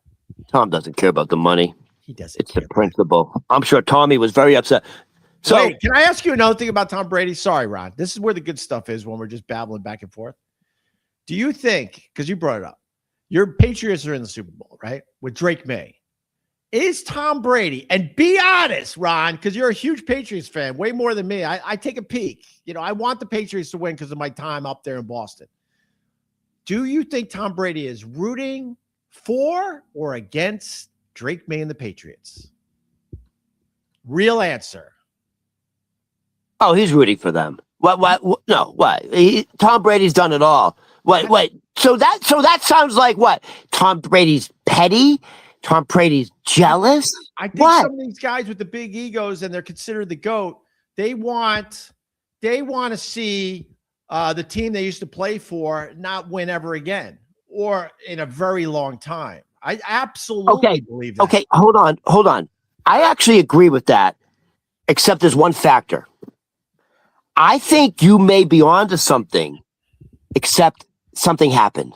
Tom doesn't care about the money. He doesn't. It's the principle. I'm sure Tommy was very upset. So, wait, can I ask you another thing about Tom Brady? Sorry, Ron. This is where the good stuff is when we're just babbling back and forth. Do you think, because you brought it up, your Patriots are in the Super Bowl, right? With Drake May. Is Tom Brady, and be honest, Ron, because you're a huge Patriots fan, way more than me. I take a peek. You know, I want the Patriots to win because of my time up there in Boston. Do you think Tom Brady is rooting for or against Drake May and the Patriots? Real answer. Oh, he's rooting for them. What? No, what? Tom Brady's done it all. What? So that sounds like what? Tom Brady's petty? Tom Brady's jealous? I think some of these guys with the big egos, and they're considered the GOAT, they want to see the team they used to play for not win ever again, or in a very long time. I absolutely believe that. Okay, hold on. I actually agree with that, except there's one factor. I think you may be onto something, except something happened.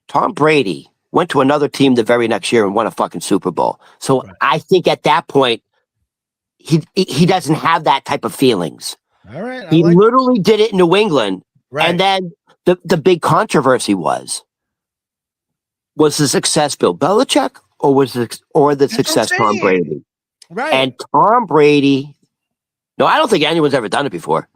Tom Brady went to another team the very next year and won a fucking Super Bowl. So I think at that point, he doesn't have that type of feelings. All right. He literally did it in New England. Right. And then the big controversy was the success Bill Belichick or the success Tom Brady? Right. And Tom Brady, no, I don't think anyone's ever done it before.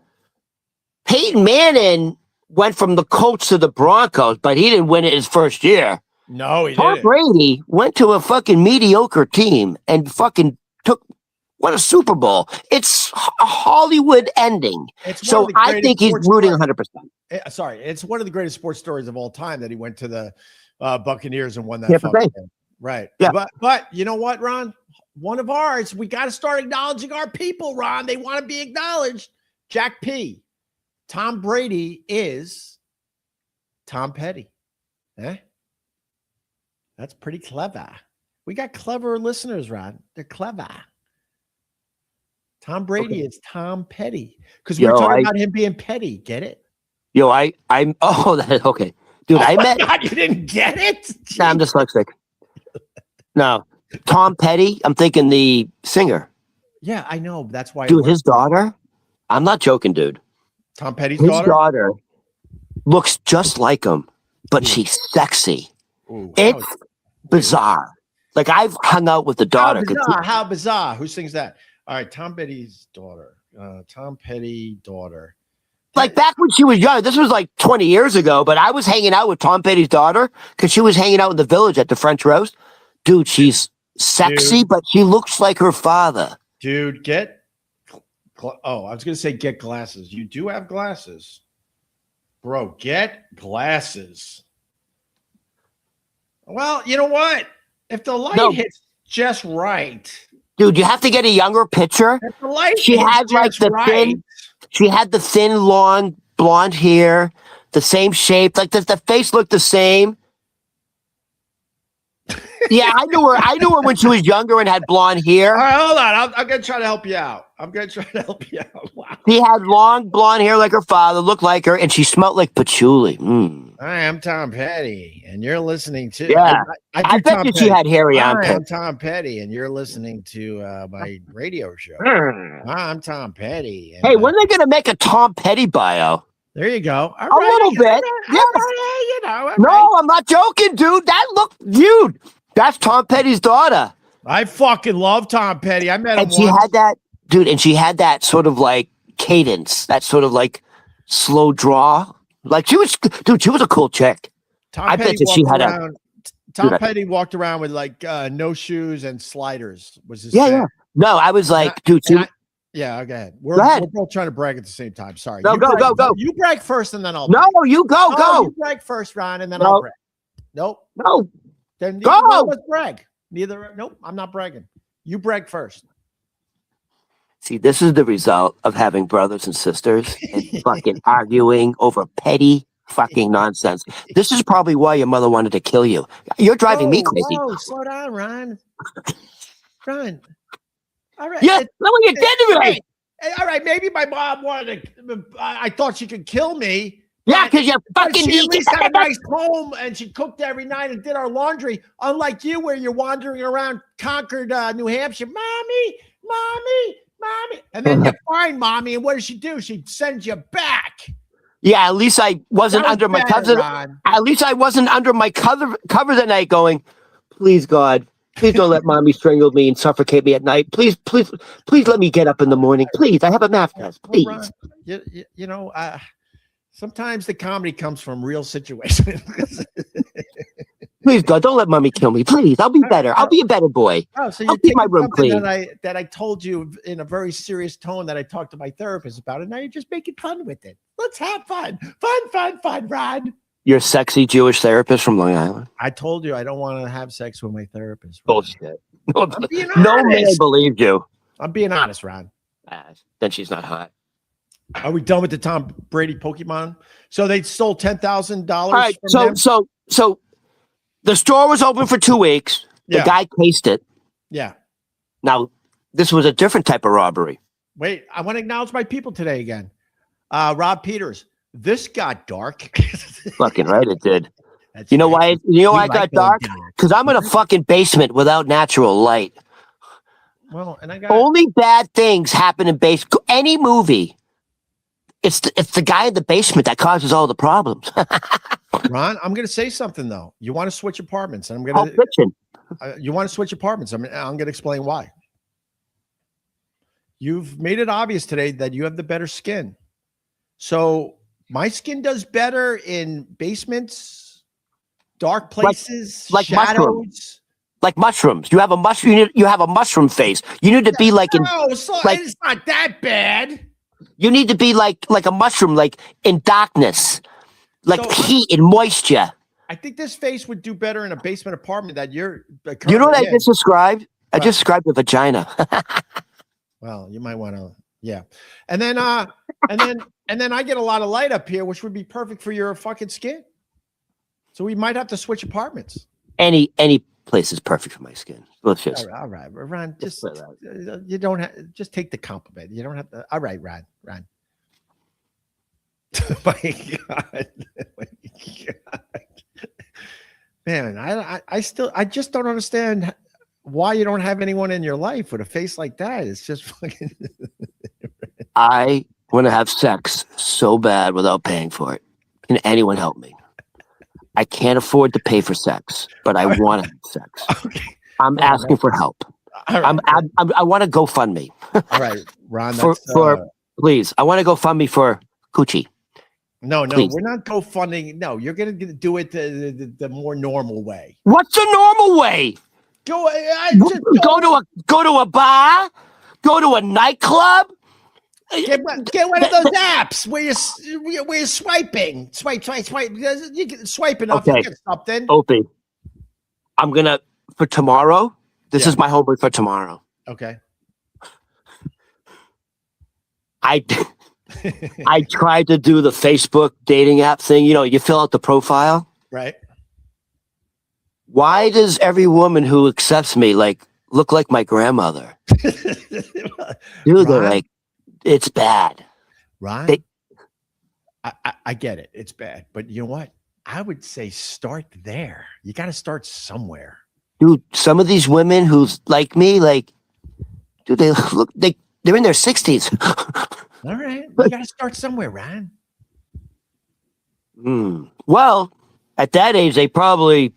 Peyton Manning went from the Colts to the Broncos, but he didn't win it his first year. No, he didn't. Tom Brady went to a fucking mediocre team and fucking won a Super Bowl. It's a Hollywood ending. So I think he's rooting 100%. Sorry, it's one of the greatest sports stories of all time that he went to the Buccaneers and won that Tampa fucking Bay. game. Right. Yeah. But you know what, Ron? One of ours, we got to start acknowledging our people, Ron. They want to be acknowledged. Jack P. Tom Brady is Tom Petty. Eh? That's pretty clever. We got clever listeners, Ron. They're clever. Tom Brady is Tom Petty. Because we're talking about him being petty. Get it? Okay. Dude, I met. God, you didn't get it? Nah, I'm dyslexic. No. Tom Petty, I'm thinking the singer. Yeah, I know. That's why. Dude, his daughter, I'm not joking, dude. Tom Petty's his daughter looks just like him, but she's sexy. Ooh, it's bizarre. Like, I've hung out with the daughter. How bizarre. Who sings that? All right, Tom Petty's daughter. Tom Petty daughter. Like, back when she was young, this was like 20 years ago, but I was hanging out with Tom Petty's daughter because she was hanging out in the Village at the French Roast. Dude, she's sexy, but she looks like her father. Dude, I was going to say get glasses. You do have glasses. Bro, get glasses. Well, you know what? If the light hits just right. Dude, you have to get a younger picture. If the light she had like she had the thin, long blonde hair, the same shape. Like the face looked the same. Yeah, I knew her when she was younger and had blonde hair. All right, hold on. I'm going to try to help you out. Wow. She had long blonde hair like her father, looked like her, and she smelled like patchouli. Hi, I'm Tom Petty, and you're listening to... Yeah, I bet you she had hairy armpits. I'm Tom Petty, and you're listening to my radio show. Hi, I'm Tom Petty. And, hey, when are they going to make a Tom Petty bio? There you go. A little bit. Yeah. No, I'm not joking, dude. Dude, that's Tom Petty's daughter. I fucking love Tom Petty. I met him once. She had that, dude, and she had that sort of like cadence, that sort of like slow draw. Like she was a cool chick. Tom Petty walked around with like no shoes and sliders. Was his yeah. No, I was like, dude. Yeah, go ahead. We're both trying to brag at the same time. Sorry. Go. You brag first, and then I'll brag. No, you go. You brag first, Ron, and then I'll brag. Nope. No. Then go. Let's brag. Nope, I'm not bragging. You brag first. See, this is the result of having brothers and sisters and fucking arguing over petty fucking nonsense. This is probably why your mother wanted to kill you. You're driving me crazy. Whoa, slow down, Ron. Ron. All right. Yeah, look what you did to me. All right, maybe my mom wanted to. I thought she could kill me. Yeah, because you fucking. She at least had a nice home, and she cooked every night and did our laundry. Unlike you, where you're wandering around Concord, New Hampshire, mommy, and then you find mommy, and what does she do? She sends you back. Yeah, at least I wasn't under my cover. At least I wasn't under my cover that night, going, please God. Please don't let mommy strangle me and suffocate me at night. Please let me get up in the morning. Please, I have a math test. Please. Well, Ron, sometimes the comedy comes from real situations. Please, God, don't let mommy kill me. Please, I'll be better. I'll be a better boy. Oh, so I'll keep my room clean. That I told you in a very serious tone that I talked to my therapist about it. Now you're just making fun with it. Let's have fun. Fun, Ron. You're a sexy Jewish therapist from Long Island. I told you I don't want to have sex with my therapist. Bullshit. No man believed you. I'm being honest, Ron. Then she's not hot. Are we done with the Tom Brady Pokemon? So they stole $10,000. All right. So the store was open for 2 weeks. The guy cased it. Yeah. Now this was a different type of robbery. Wait, I want to acknowledge my people today again. Rob Peters. This got dark. Fucking right, it did. You know why? You know why it got dark? Because I'm in a fucking basement without natural light. Well, and only bad things happen in any movie. It's the guy in the basement that causes all the problems. Ron, I'm going to say something though. You want to switch apartments, and I'm going to. You want to switch apartments? I'm going to explain why. You've made it obvious today that you have the better skin. So my skin does better in basements, dark places, like shadows. Mushrooms. Like mushrooms. You have a mushroom. You have a mushroom face. You need to be like in. No, it's not that bad. You need to be like a mushroom, like in darkness, like heat and moisture. I think this face would do better in a basement apartment that you're. You know what I in. just described? I just described a vagina. Well, you might want to, yeah. And then, and then I get a lot of light up here, which would be perfect for your fucking skin. So we might have to switch apartments. Any place is perfect for my skin. Let's just. All right, Ron. Just you don't have. Just take the compliment. You don't have to. All right, Ron. My God. My God. Man, I just don't understand why you don't have anyone in your life with a face like that. It's just fucking. I want to have sex so bad without paying for it. Can anyone help me? I can't afford to pay for sex, but I want to have sex. Okay. I'm asking for help. Right. I want to GoFundMe. All right, Ron. Please, I want to GoFundMe for Coochie. No, please. We're not GoFunding. No, you're going to do it the more normal way. What's the normal way? Go to a bar, go to a nightclub. Get one of those apps where you're swiping, swipe. You can swipe enough, you get something. Opie, I'm gonna for tomorrow. This is my homework for tomorrow. Okay. I tried to do the Facebook dating app thing. You know, you fill out the profile. Right. Why does every woman who accepts me look like my grandmother? Dude, they're like, it's bad. Ron, I get it. It's bad. But you know what? I would say start there. You got to start somewhere. Dude, some of these women who's like me, dude, they're in their 60s. All right. You got to start somewhere, Ron. Well, at that age, they probably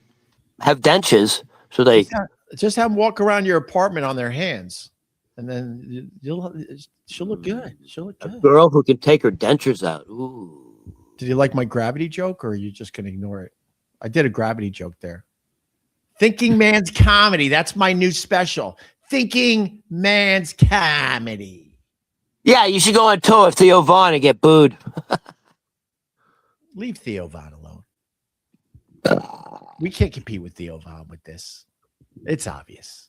have dentures. So they just have them walk around your apartment on their hands. And then she'll look good. She'll look good. A girl who can take her dentures out. Ooh. Did you like my gravity joke, or are you just going to ignore it? I did a gravity joke there. Thinking Man's Comedy. That's my new special. Thinking Man's Comedy. Yeah, you should go on tour with Theo Vaughn and get booed. Leave Theo Vaughn alone. We can't compete with Theo Vaughn with this. It's obvious.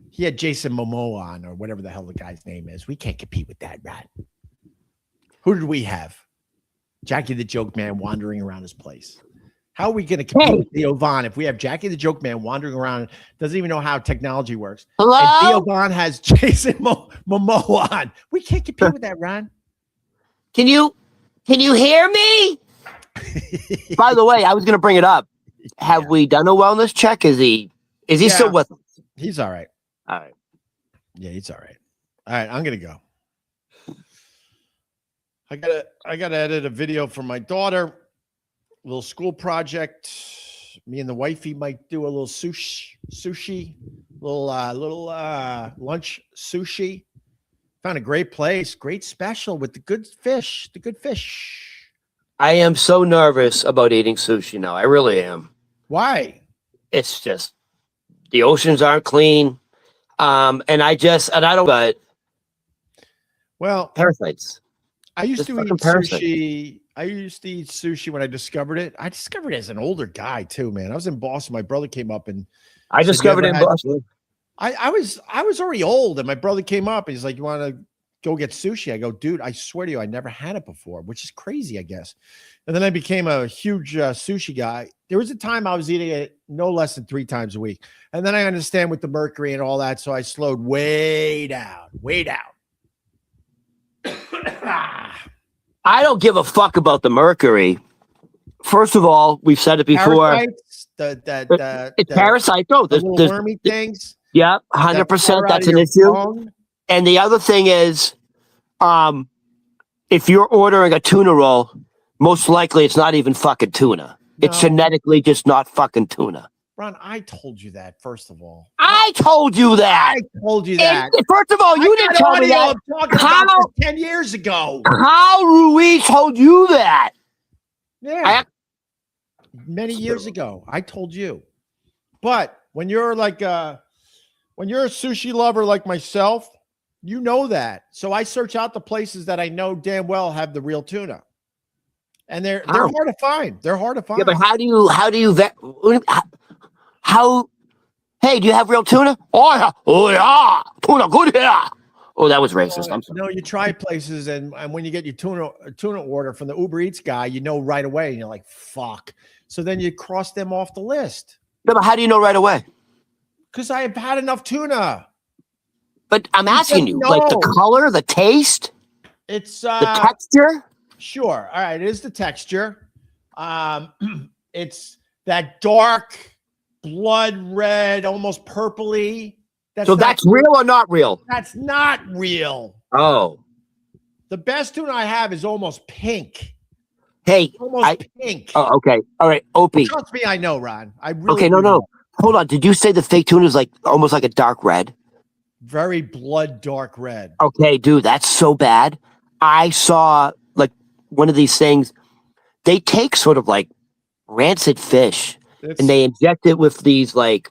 He had Jason Momoa on, or whatever the hell the guy's name is. We can't compete with that, right? Who did we have? Jackie the Joke Man wandering around his place. How are we going to compete with Theo Vaughn if we have Jackie the Joke Man wandering around, doesn't even know how technology works? Hello? And Theo Vaughn has Jason Momoa on. We can't compete with that, Ron. Can you hear me? By the way, I was going to bring it up. Have we done a wellness check? Is he still with us? He's all right. All right. Yeah, he's all right. All right, I'm gonna go. I gotta edit a video for my daughter. A little school project. Me and the wifey might do a little sushi, little lunch sushi. Found a great place, great special with the good fish. I am so nervous about eating sushi now. I really am. Why? It's just the oceans aren't clean. And I don't but parasites. I used to eat sushi. I used to eat sushi when I discovered it. I discovered it as an older guy too, man. I was in Boston. My brother came up and I discovered it in Boston. I was already old, and my brother came up and he's like, "You want to go get sushi?" I go, "Dude, I swear to you, I never had it before," which is crazy, I guess. And then I became a huge sushi guy. There was a time I was eating it no less than 3 times a week. And then I understand with the mercury and all that. So I slowed way down. I don't give a fuck about the mercury. First of all, we've said it before. Parasites, it's parasite. No, the little wormy things. Yeah, 100%. That's an issue. And the other thing is, if you're ordering a tuna roll, most likely it's not even fucking tuna. No. It's genetically just not fucking tuna. Ron, I told you that, first of all. I told you that. First of all, you didn't tell me that. How 10 years ago? How Ruiz told you that? Yeah. Many years ago. I told you. But when you're when you're a sushi lover like myself, you know that. So I search out the places that I know damn well have the real tuna. and they're hard to find. They're hard to find. Yeah, but how do you vet? How? Hey, do you have real tuna? Oh yeah, tuna good here. Oh, that was racist. I'm sorry. No, you try places, and when you get your tuna order from the Uber Eats guy, you know right away, and you're like, fuck. So then you cross them off the list. No, but how do you know right away? Because I have had enough tuna. But I'm asking you, like the color, the taste, it's the texture. Sure. All right, it is the texture. It's that dark blood red, almost purpley. That's real or not real? That's not real. Oh. The best tuna I have is almost pink. Hey, almost pink. Oh, okay. All right, Opie. Trust me, I know, Ron. I really okay. No. Hold on. Did you say the fake tuna is like almost like a dark red? Very blood dark red. Okay, dude, that's so bad. I saw like one of these things. They take sort of like rancid fish and they inject it with these like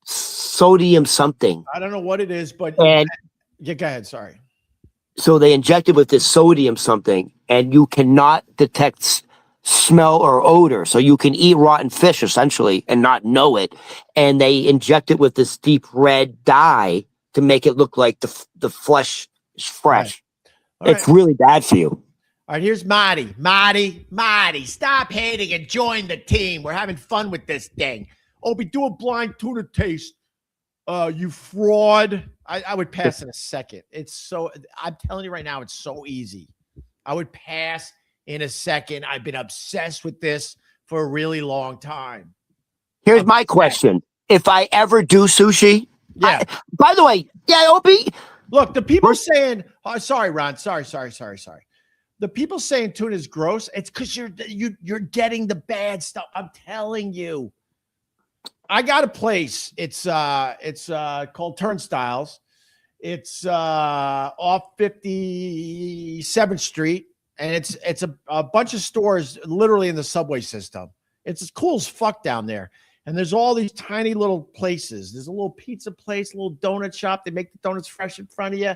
sodium something. I don't know what it is, but yeah, go ahead. Sorry. So they inject it with this sodium something, and you cannot detect smell or odor. So you can eat rotten fish essentially and not know it. And they inject it with this deep red dye to make it look like the flesh is fresh. Right. It's really bad for you. All right, here's Marty. Marty, stop hating and join the team. We're having fun with this thing. Opie, do a blind tuna taste. You fraud. I would pass in a second. I'm telling you right now, it's so easy. I would pass in a second. I've been obsessed with this for a really long time. Here's my question. If I ever do sushi, by the way, Opie. Look, the people saying, sorry, Ron. Sorry. The people saying tuna is gross. It's because you're getting the bad stuff. I'm telling you. I got a place. It's called Turnstiles. It's off 57th Street, and it's a bunch of stores literally in the subway system. It's as cool as fuck down there. And there's all these tiny little places. There's a little pizza place, a little donut shop. They make the donuts fresh in front of you.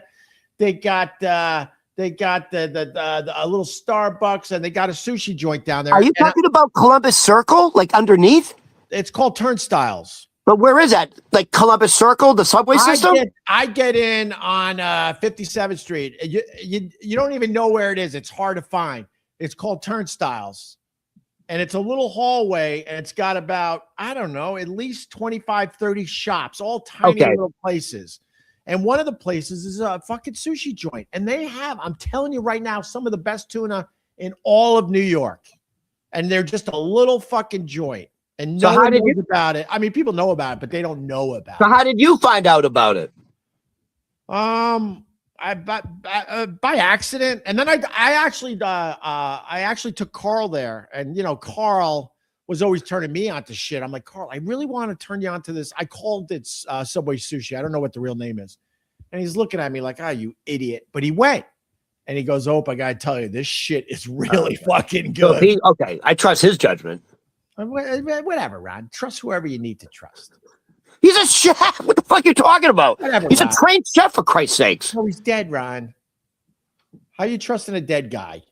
They got a little Starbucks, and they got a sushi joint down there. Are you talking about Columbus Circle, like underneath? It's called Turnstiles. But where is that? Like Columbus Circle, the subway system? I get in on 57th Street. You don't even know where it is. It's hard to find. It's called Turnstiles. And it's a little hallway, and it's got about, I don't know, at least 25, 30 shops, all tiny little places. And one of the places is a fucking sushi joint. And they have, I'm telling you right now, some of the best tuna in all of New York. And they're just a little fucking joint. And no one knows about it. I mean, people know about it, but they don't know about it. So how did you find out about it? By accident, and then I actually took Carl there, and Carl was always turning me on to shit. I'm like, Carl, I really want to turn you on to this. I called it Subway Sushi. I don't know what the real name is, and he's looking at me like, you idiot. But he went, and he goes, I gotta tell you, this shit is really fucking good. So I trust his judgment. Whatever, Ron. Trust whoever you need to trust. He's a chef. What the fuck are you talking about? Whatever, he's Ron. a trained chef, for Christ's sakes. No, he's dead, Ron. How you trusting a dead guy?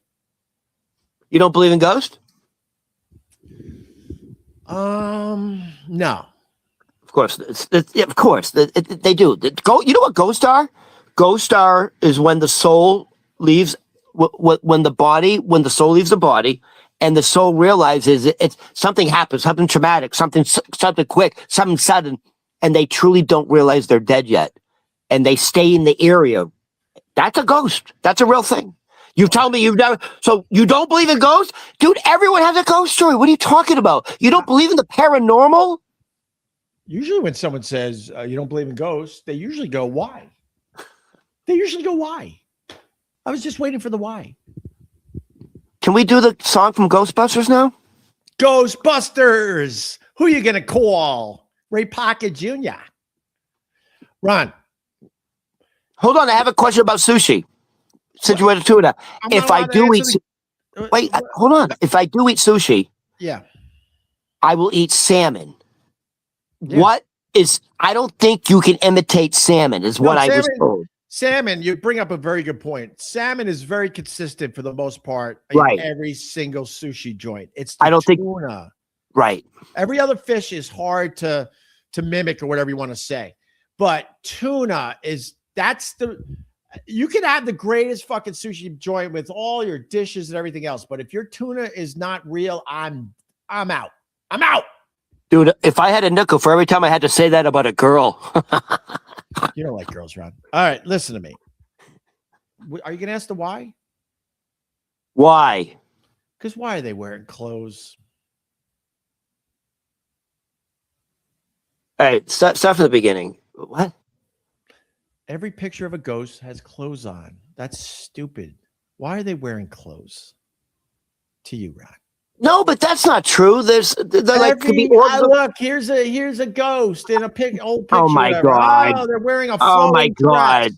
You don't believe in ghosts? No. Of course. Of course. They do. You know what ghosts are? Ghosts is when the soul leaves, when the soul leaves the body, and the soul realizes it's something happens, something traumatic, something quick, something sudden, and they truly don't realize they're dead yet, and they stay in the area. That's a ghost. That's a real thing. You tell me you've never. So you don't believe in ghosts, dude? Everyone has a ghost story. What are you talking about? You don't believe in the paranormal? Usually, when someone says you don't believe in ghosts, they usually go, "Why?" I was just waiting for the why. Can we do the song from Ghostbusters now? Ghostbusters! Who are you going to call? Ray Parker Jr. Ron. Hold on. I have a question about sushi. Since you went to tuna. If I do eat... hold on. If I do eat sushi, I will eat salmon. Yeah. I don't think you can imitate salmon, is what I was told. salmon, you bring up a very good point. Salmon is very consistent for the most part Right. in every single sushi joint. It's I don't think tuna. right. Every other fish is hard to mimic or whatever you want to say. But tuna you can have the greatest fucking sushi joint with all your dishes and everything else. But if your tuna is not real, I'm out. I'm out. Dude, if I had a nickel for every time I had to say that about a girl. You don't like girls, Ron. All right, listen to me. Are you going to ask the why? Why? Because why are they wearing clothes? All right, start from the beginning. What? Every picture of a ghost has clothes on. That's stupid. Why are they wearing clothes? To you, Ron. No, but that's not true. Look, here's a ghost in old picture. Oh my God. Oh, they're wearing a Oh my God. dress.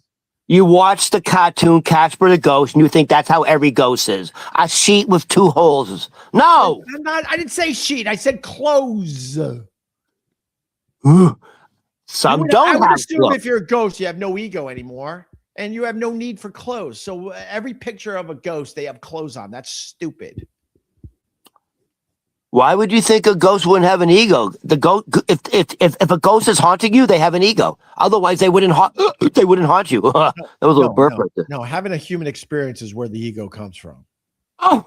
You watch the cartoon Casper the Ghost and you think that's how every ghost is. A sheet with 2 holes. No. I didn't say sheet. I said clothes. Some don't I would have assume clothes. if you're a ghost, you have no ego anymore and you have no need for clothes. So every picture of a ghost, they have clothes on. That's stupid. Why would you think a ghost wouldn't have an ego? The ghost, if a ghost is haunting you, they have an ego. Otherwise, they wouldn't haunt you. That was a little burp right there. No, having a human experience is where the ego comes from. Oh,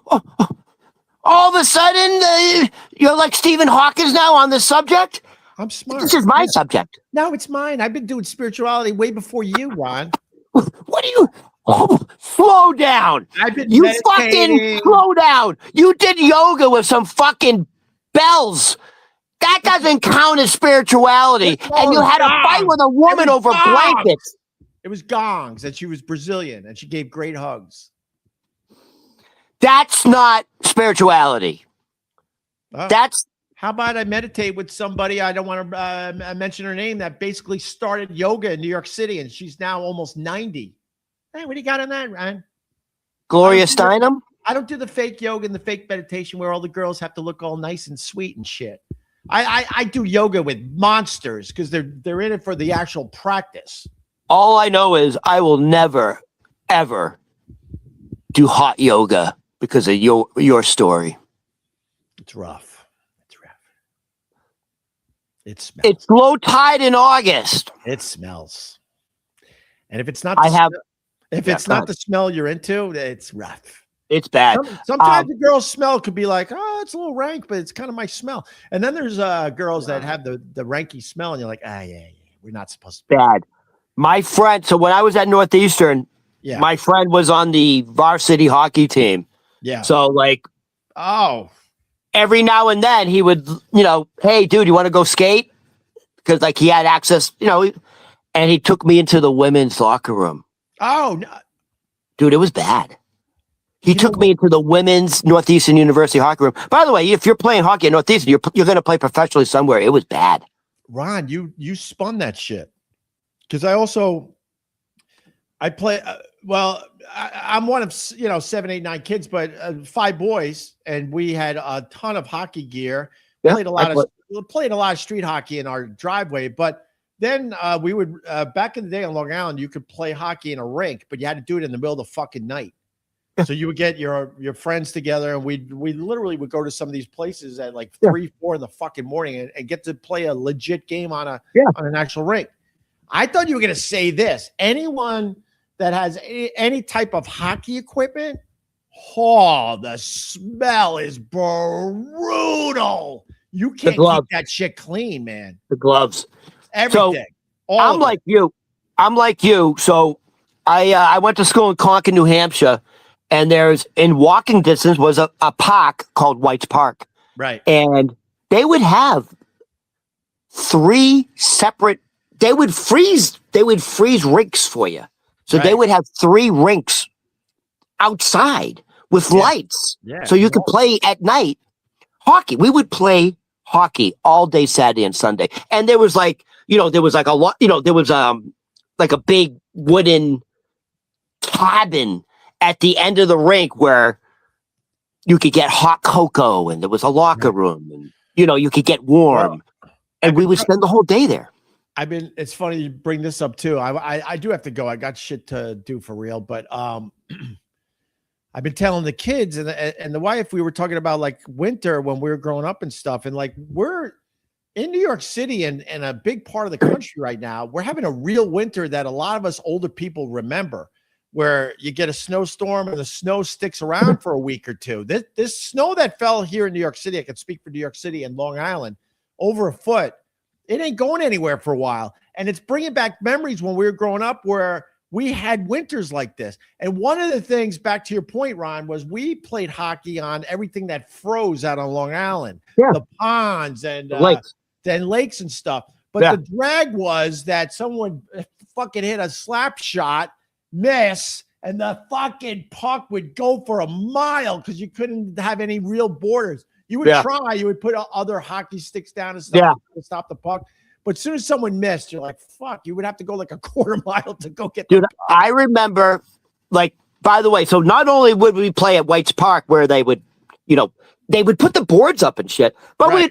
all of a sudden, you're like Stephen Hawking now on this subject? I'm smart. This is my subject. No, it's mine. I've been doing spirituality way before you, Ron. What do you... Oh, slow down. I've been You fucking slow down. You did yoga with some fucking bells. That doesn't count as spirituality. And you had a fight with a woman over blankets. It was gongs, and she was Brazilian, and she gave great hugs. That's not spirituality. That's... How about I meditate with somebody, I don't want to mention her name, that basically started yoga in New York City, and she's now almost 90. Hey, what do you got on that, Ryan? Gloria Steinem? I don't do the fake yoga and the fake meditation where all the girls have to look all nice and sweet and shit. I do yoga with monsters because they're in it for the actual practice. All I know is I will never, ever do hot yoga because of your story. It's rough. It smells. It's low tide in August. It smells. And if it's not the smell you're into, it's rough. It's bad. Sometimes the girl's smell could be like, oh, it's a little rank, but it's kind of my smell. And then there's girls that have the ranky smell, and you're like, yeah, we're not supposed to. Bad. My friend, so when I was at Northeastern, my friend was on the varsity hockey team. Yeah. So every now and then he would, hey, dude, you want to go skate? Because he had access, and he took me into the women's locker room. Oh, no. Dude, it was bad. He took me into the women's Northeastern University hockey room. By the way, if you're playing hockey at Northeastern, you're going to play professionally somewhere. It was bad. Ron, you spun that shit. Because I play, I'm one of, 7, 8, 9 kids, but 5 boys, and we had a ton of hockey gear. Yeah, played a lot of street hockey in our driveway, but then we would back in the day on Long Island, you could play hockey in a rink, but you had to do it in the middle of the fucking night. So you would get your friends together, and we literally would go to some of these places at 3, 4 in the fucking morning and get to play a legit game on an actual rink. I thought you were going to say this. Anyone that has any type of hockey equipment, the smell is brutal. You can't keep that shit clean, man. The gloves. Everything. So, I'm like you. So I went to school in Concord, New Hampshire, and in walking distance was a park called White's Park. Right. And they would have 3 separate, they would freeze rinks for you. So they would have 3 rinks outside with lights. Yeah. So you could play at night hockey. We would play hockey all day Saturday and Sunday. And there was a lot, there was a big wooden cabin at the end of the rink where you could get hot cocoa, and there was a locker room, and you could get warm. And we would spend the whole day there. It's funny you bring this up too. I do have to go. I got shit to do for real, but I've been telling the kids and the wife, we were talking about like winter when we were growing up and stuff. And like, we're in New York City and a big part of the country right now, we're having a real winter that a lot of us older people remember, where you get a snowstorm and the snow sticks around for a week or two. This snow that fell here in New York City, I can speak for New York City and Long Island, over a foot, it ain't going anywhere for a while. And it's bringing back memories when we were growing up where we had winters like this. And one of the things, back to your point, Ron, was we played hockey on everything that froze out on Long Island, the ponds and lakes and stuff. But the drag was that someone fucking hit a slap shot, miss, and the fucking puck would go for a mile because you couldn't have any real borders. You would try, you would put other hockey sticks down and stuff to stop the puck. But as soon as someone missed, you're like, fuck, you would have to go like a quarter mile to go get the puck. I remember, like, by the way, so not only would we play at White's Park where they would, they would put the boards up and shit, but we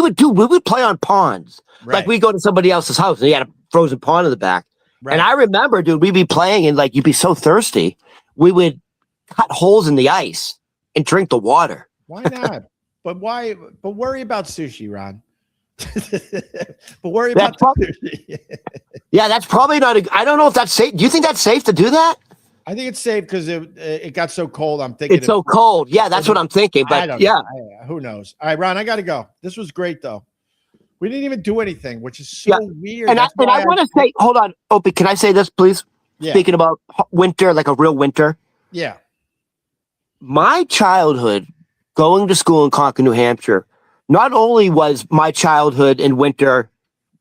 would play on ponds. Right. Like, we go to somebody else's house and they had a frozen pond in the back. Right. And I remember, dude, we'd be playing and like, you'd be so thirsty. We would cut holes in the ice and drink the water. Why not? But why? But worry about sushi, Ron. But worry about sushi. Yeah, that's probably not. I don't know if that's safe. Do you think that's safe to do that? I think it's safe because it got so cold. I'm thinking it's so cold. Yeah, that's what I'm thinking. But who knows? All right, Ron, I got to go. This was great though. We didn't even do anything, which is so weird. And I want to say, hold on, Opie, can I say this, please? Yeah. Speaking about winter, like a real winter. Yeah. My childhood, going to school in Concord, New Hampshire, not only was my childhood in winter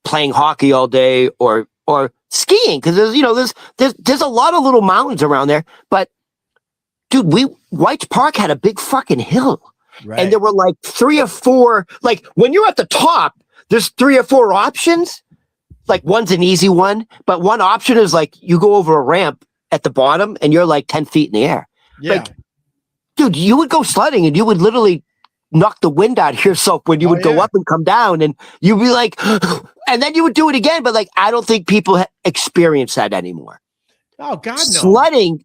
playing hockey all day or skiing, because there's a lot of little mountains around there, but dude, White's Park had a big fucking hill. Right. And there were like 3 or 4, like when you're at the top, there's 3 or 4 options. Like one's an easy one, but one option is like you go over a ramp at the bottom and you're like 10 feet in the air. Yeah. Like, dude, you would go sledding and you would literally knock the wind out of yourself when you would go up and come down, and you'd be like, and then you would do it again. But like, I don't think people experience that anymore. Oh God, no. Sledding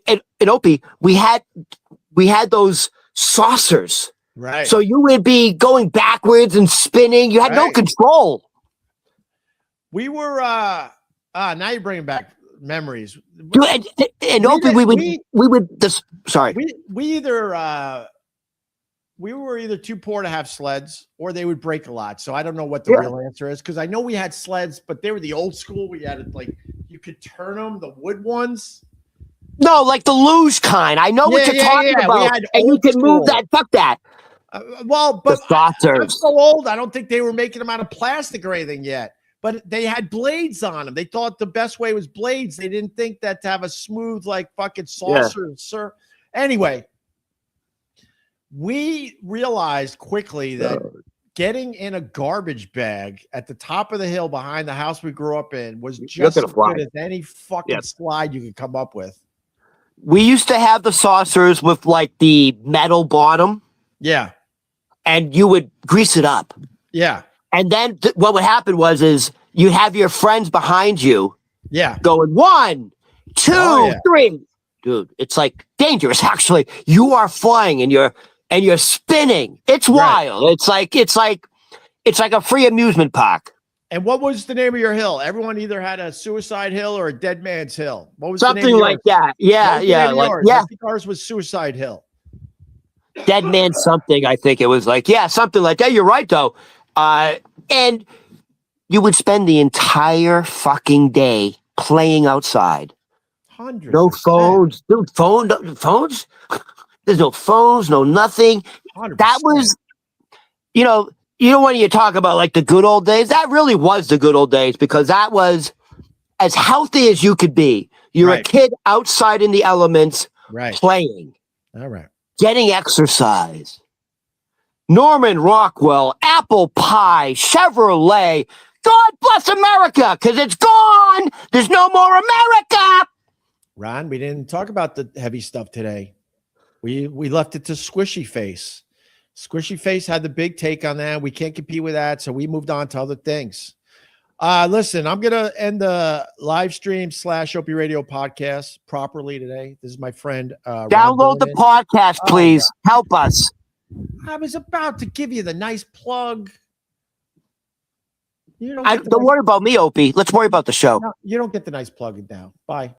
and Opie, we had those saucers, right? So you would be going backwards and spinning. You had no control. We were now you're bringing back memories. Dude, and Opie, we were either too poor to have sleds or they would break a lot. So I don't know what the real answer is, because I know we had sleds, but they were the old school. We had like you could turn them, the wood ones. No, like the luge kind. I know what you're talking about. And you can move that. Fuck that. But I'm so old. I don't think they were making them out of plastic or anything yet. But they had blades on them. They thought the best way was blades. They didn't think that to have a smooth, like fucking saucer. Sir. Anyway, we realized quickly that getting in a garbage bag at the top of the hill behind the house we grew up in was just as good as any fucking slide you could come up with. We used to have the saucers with like the metal bottom. Yeah. And you would grease it up. Yeah. And then what would happen is you have your friends behind you. Yeah. Going 1, 2, 3. Dude, it's like dangerous. Actually, you are flying and you're spinning. It's wild. Right. It's like a free amusement park. And what was the name of your hill? Everyone either had a suicide hill or a dead man's hill. What was something the name like that? Yeah, I think ours was Suicide Hill. Dead man something. I think it was like something like that. You're right though. And you would spend the entire fucking day playing outside. 100%. No phones, dude. Phones. There's no phones, no nothing. 100%. That was, when you talk about like the good old days, that really was the good old days, because that was as healthy as you could be. You're a kid outside in the elements, playing. All right. Getting exercise. Norman Rockwell, apple pie, Chevrolet. God bless America, because it's gone. There's no more America. Ron, we didn't talk about the heavy stuff today. We left it to Squishy Face. Squishy Face had the big take on that. We can't compete with that, so we moved on to other things. Listen, I'm gonna end the live stream / OP Radio podcast properly today. This is my friend. Download the podcast, please. Help us. I was about to give you the nice plug. Don't worry about me, Opie. Let's worry about the show. No, you don't get the nice plug now. Bye.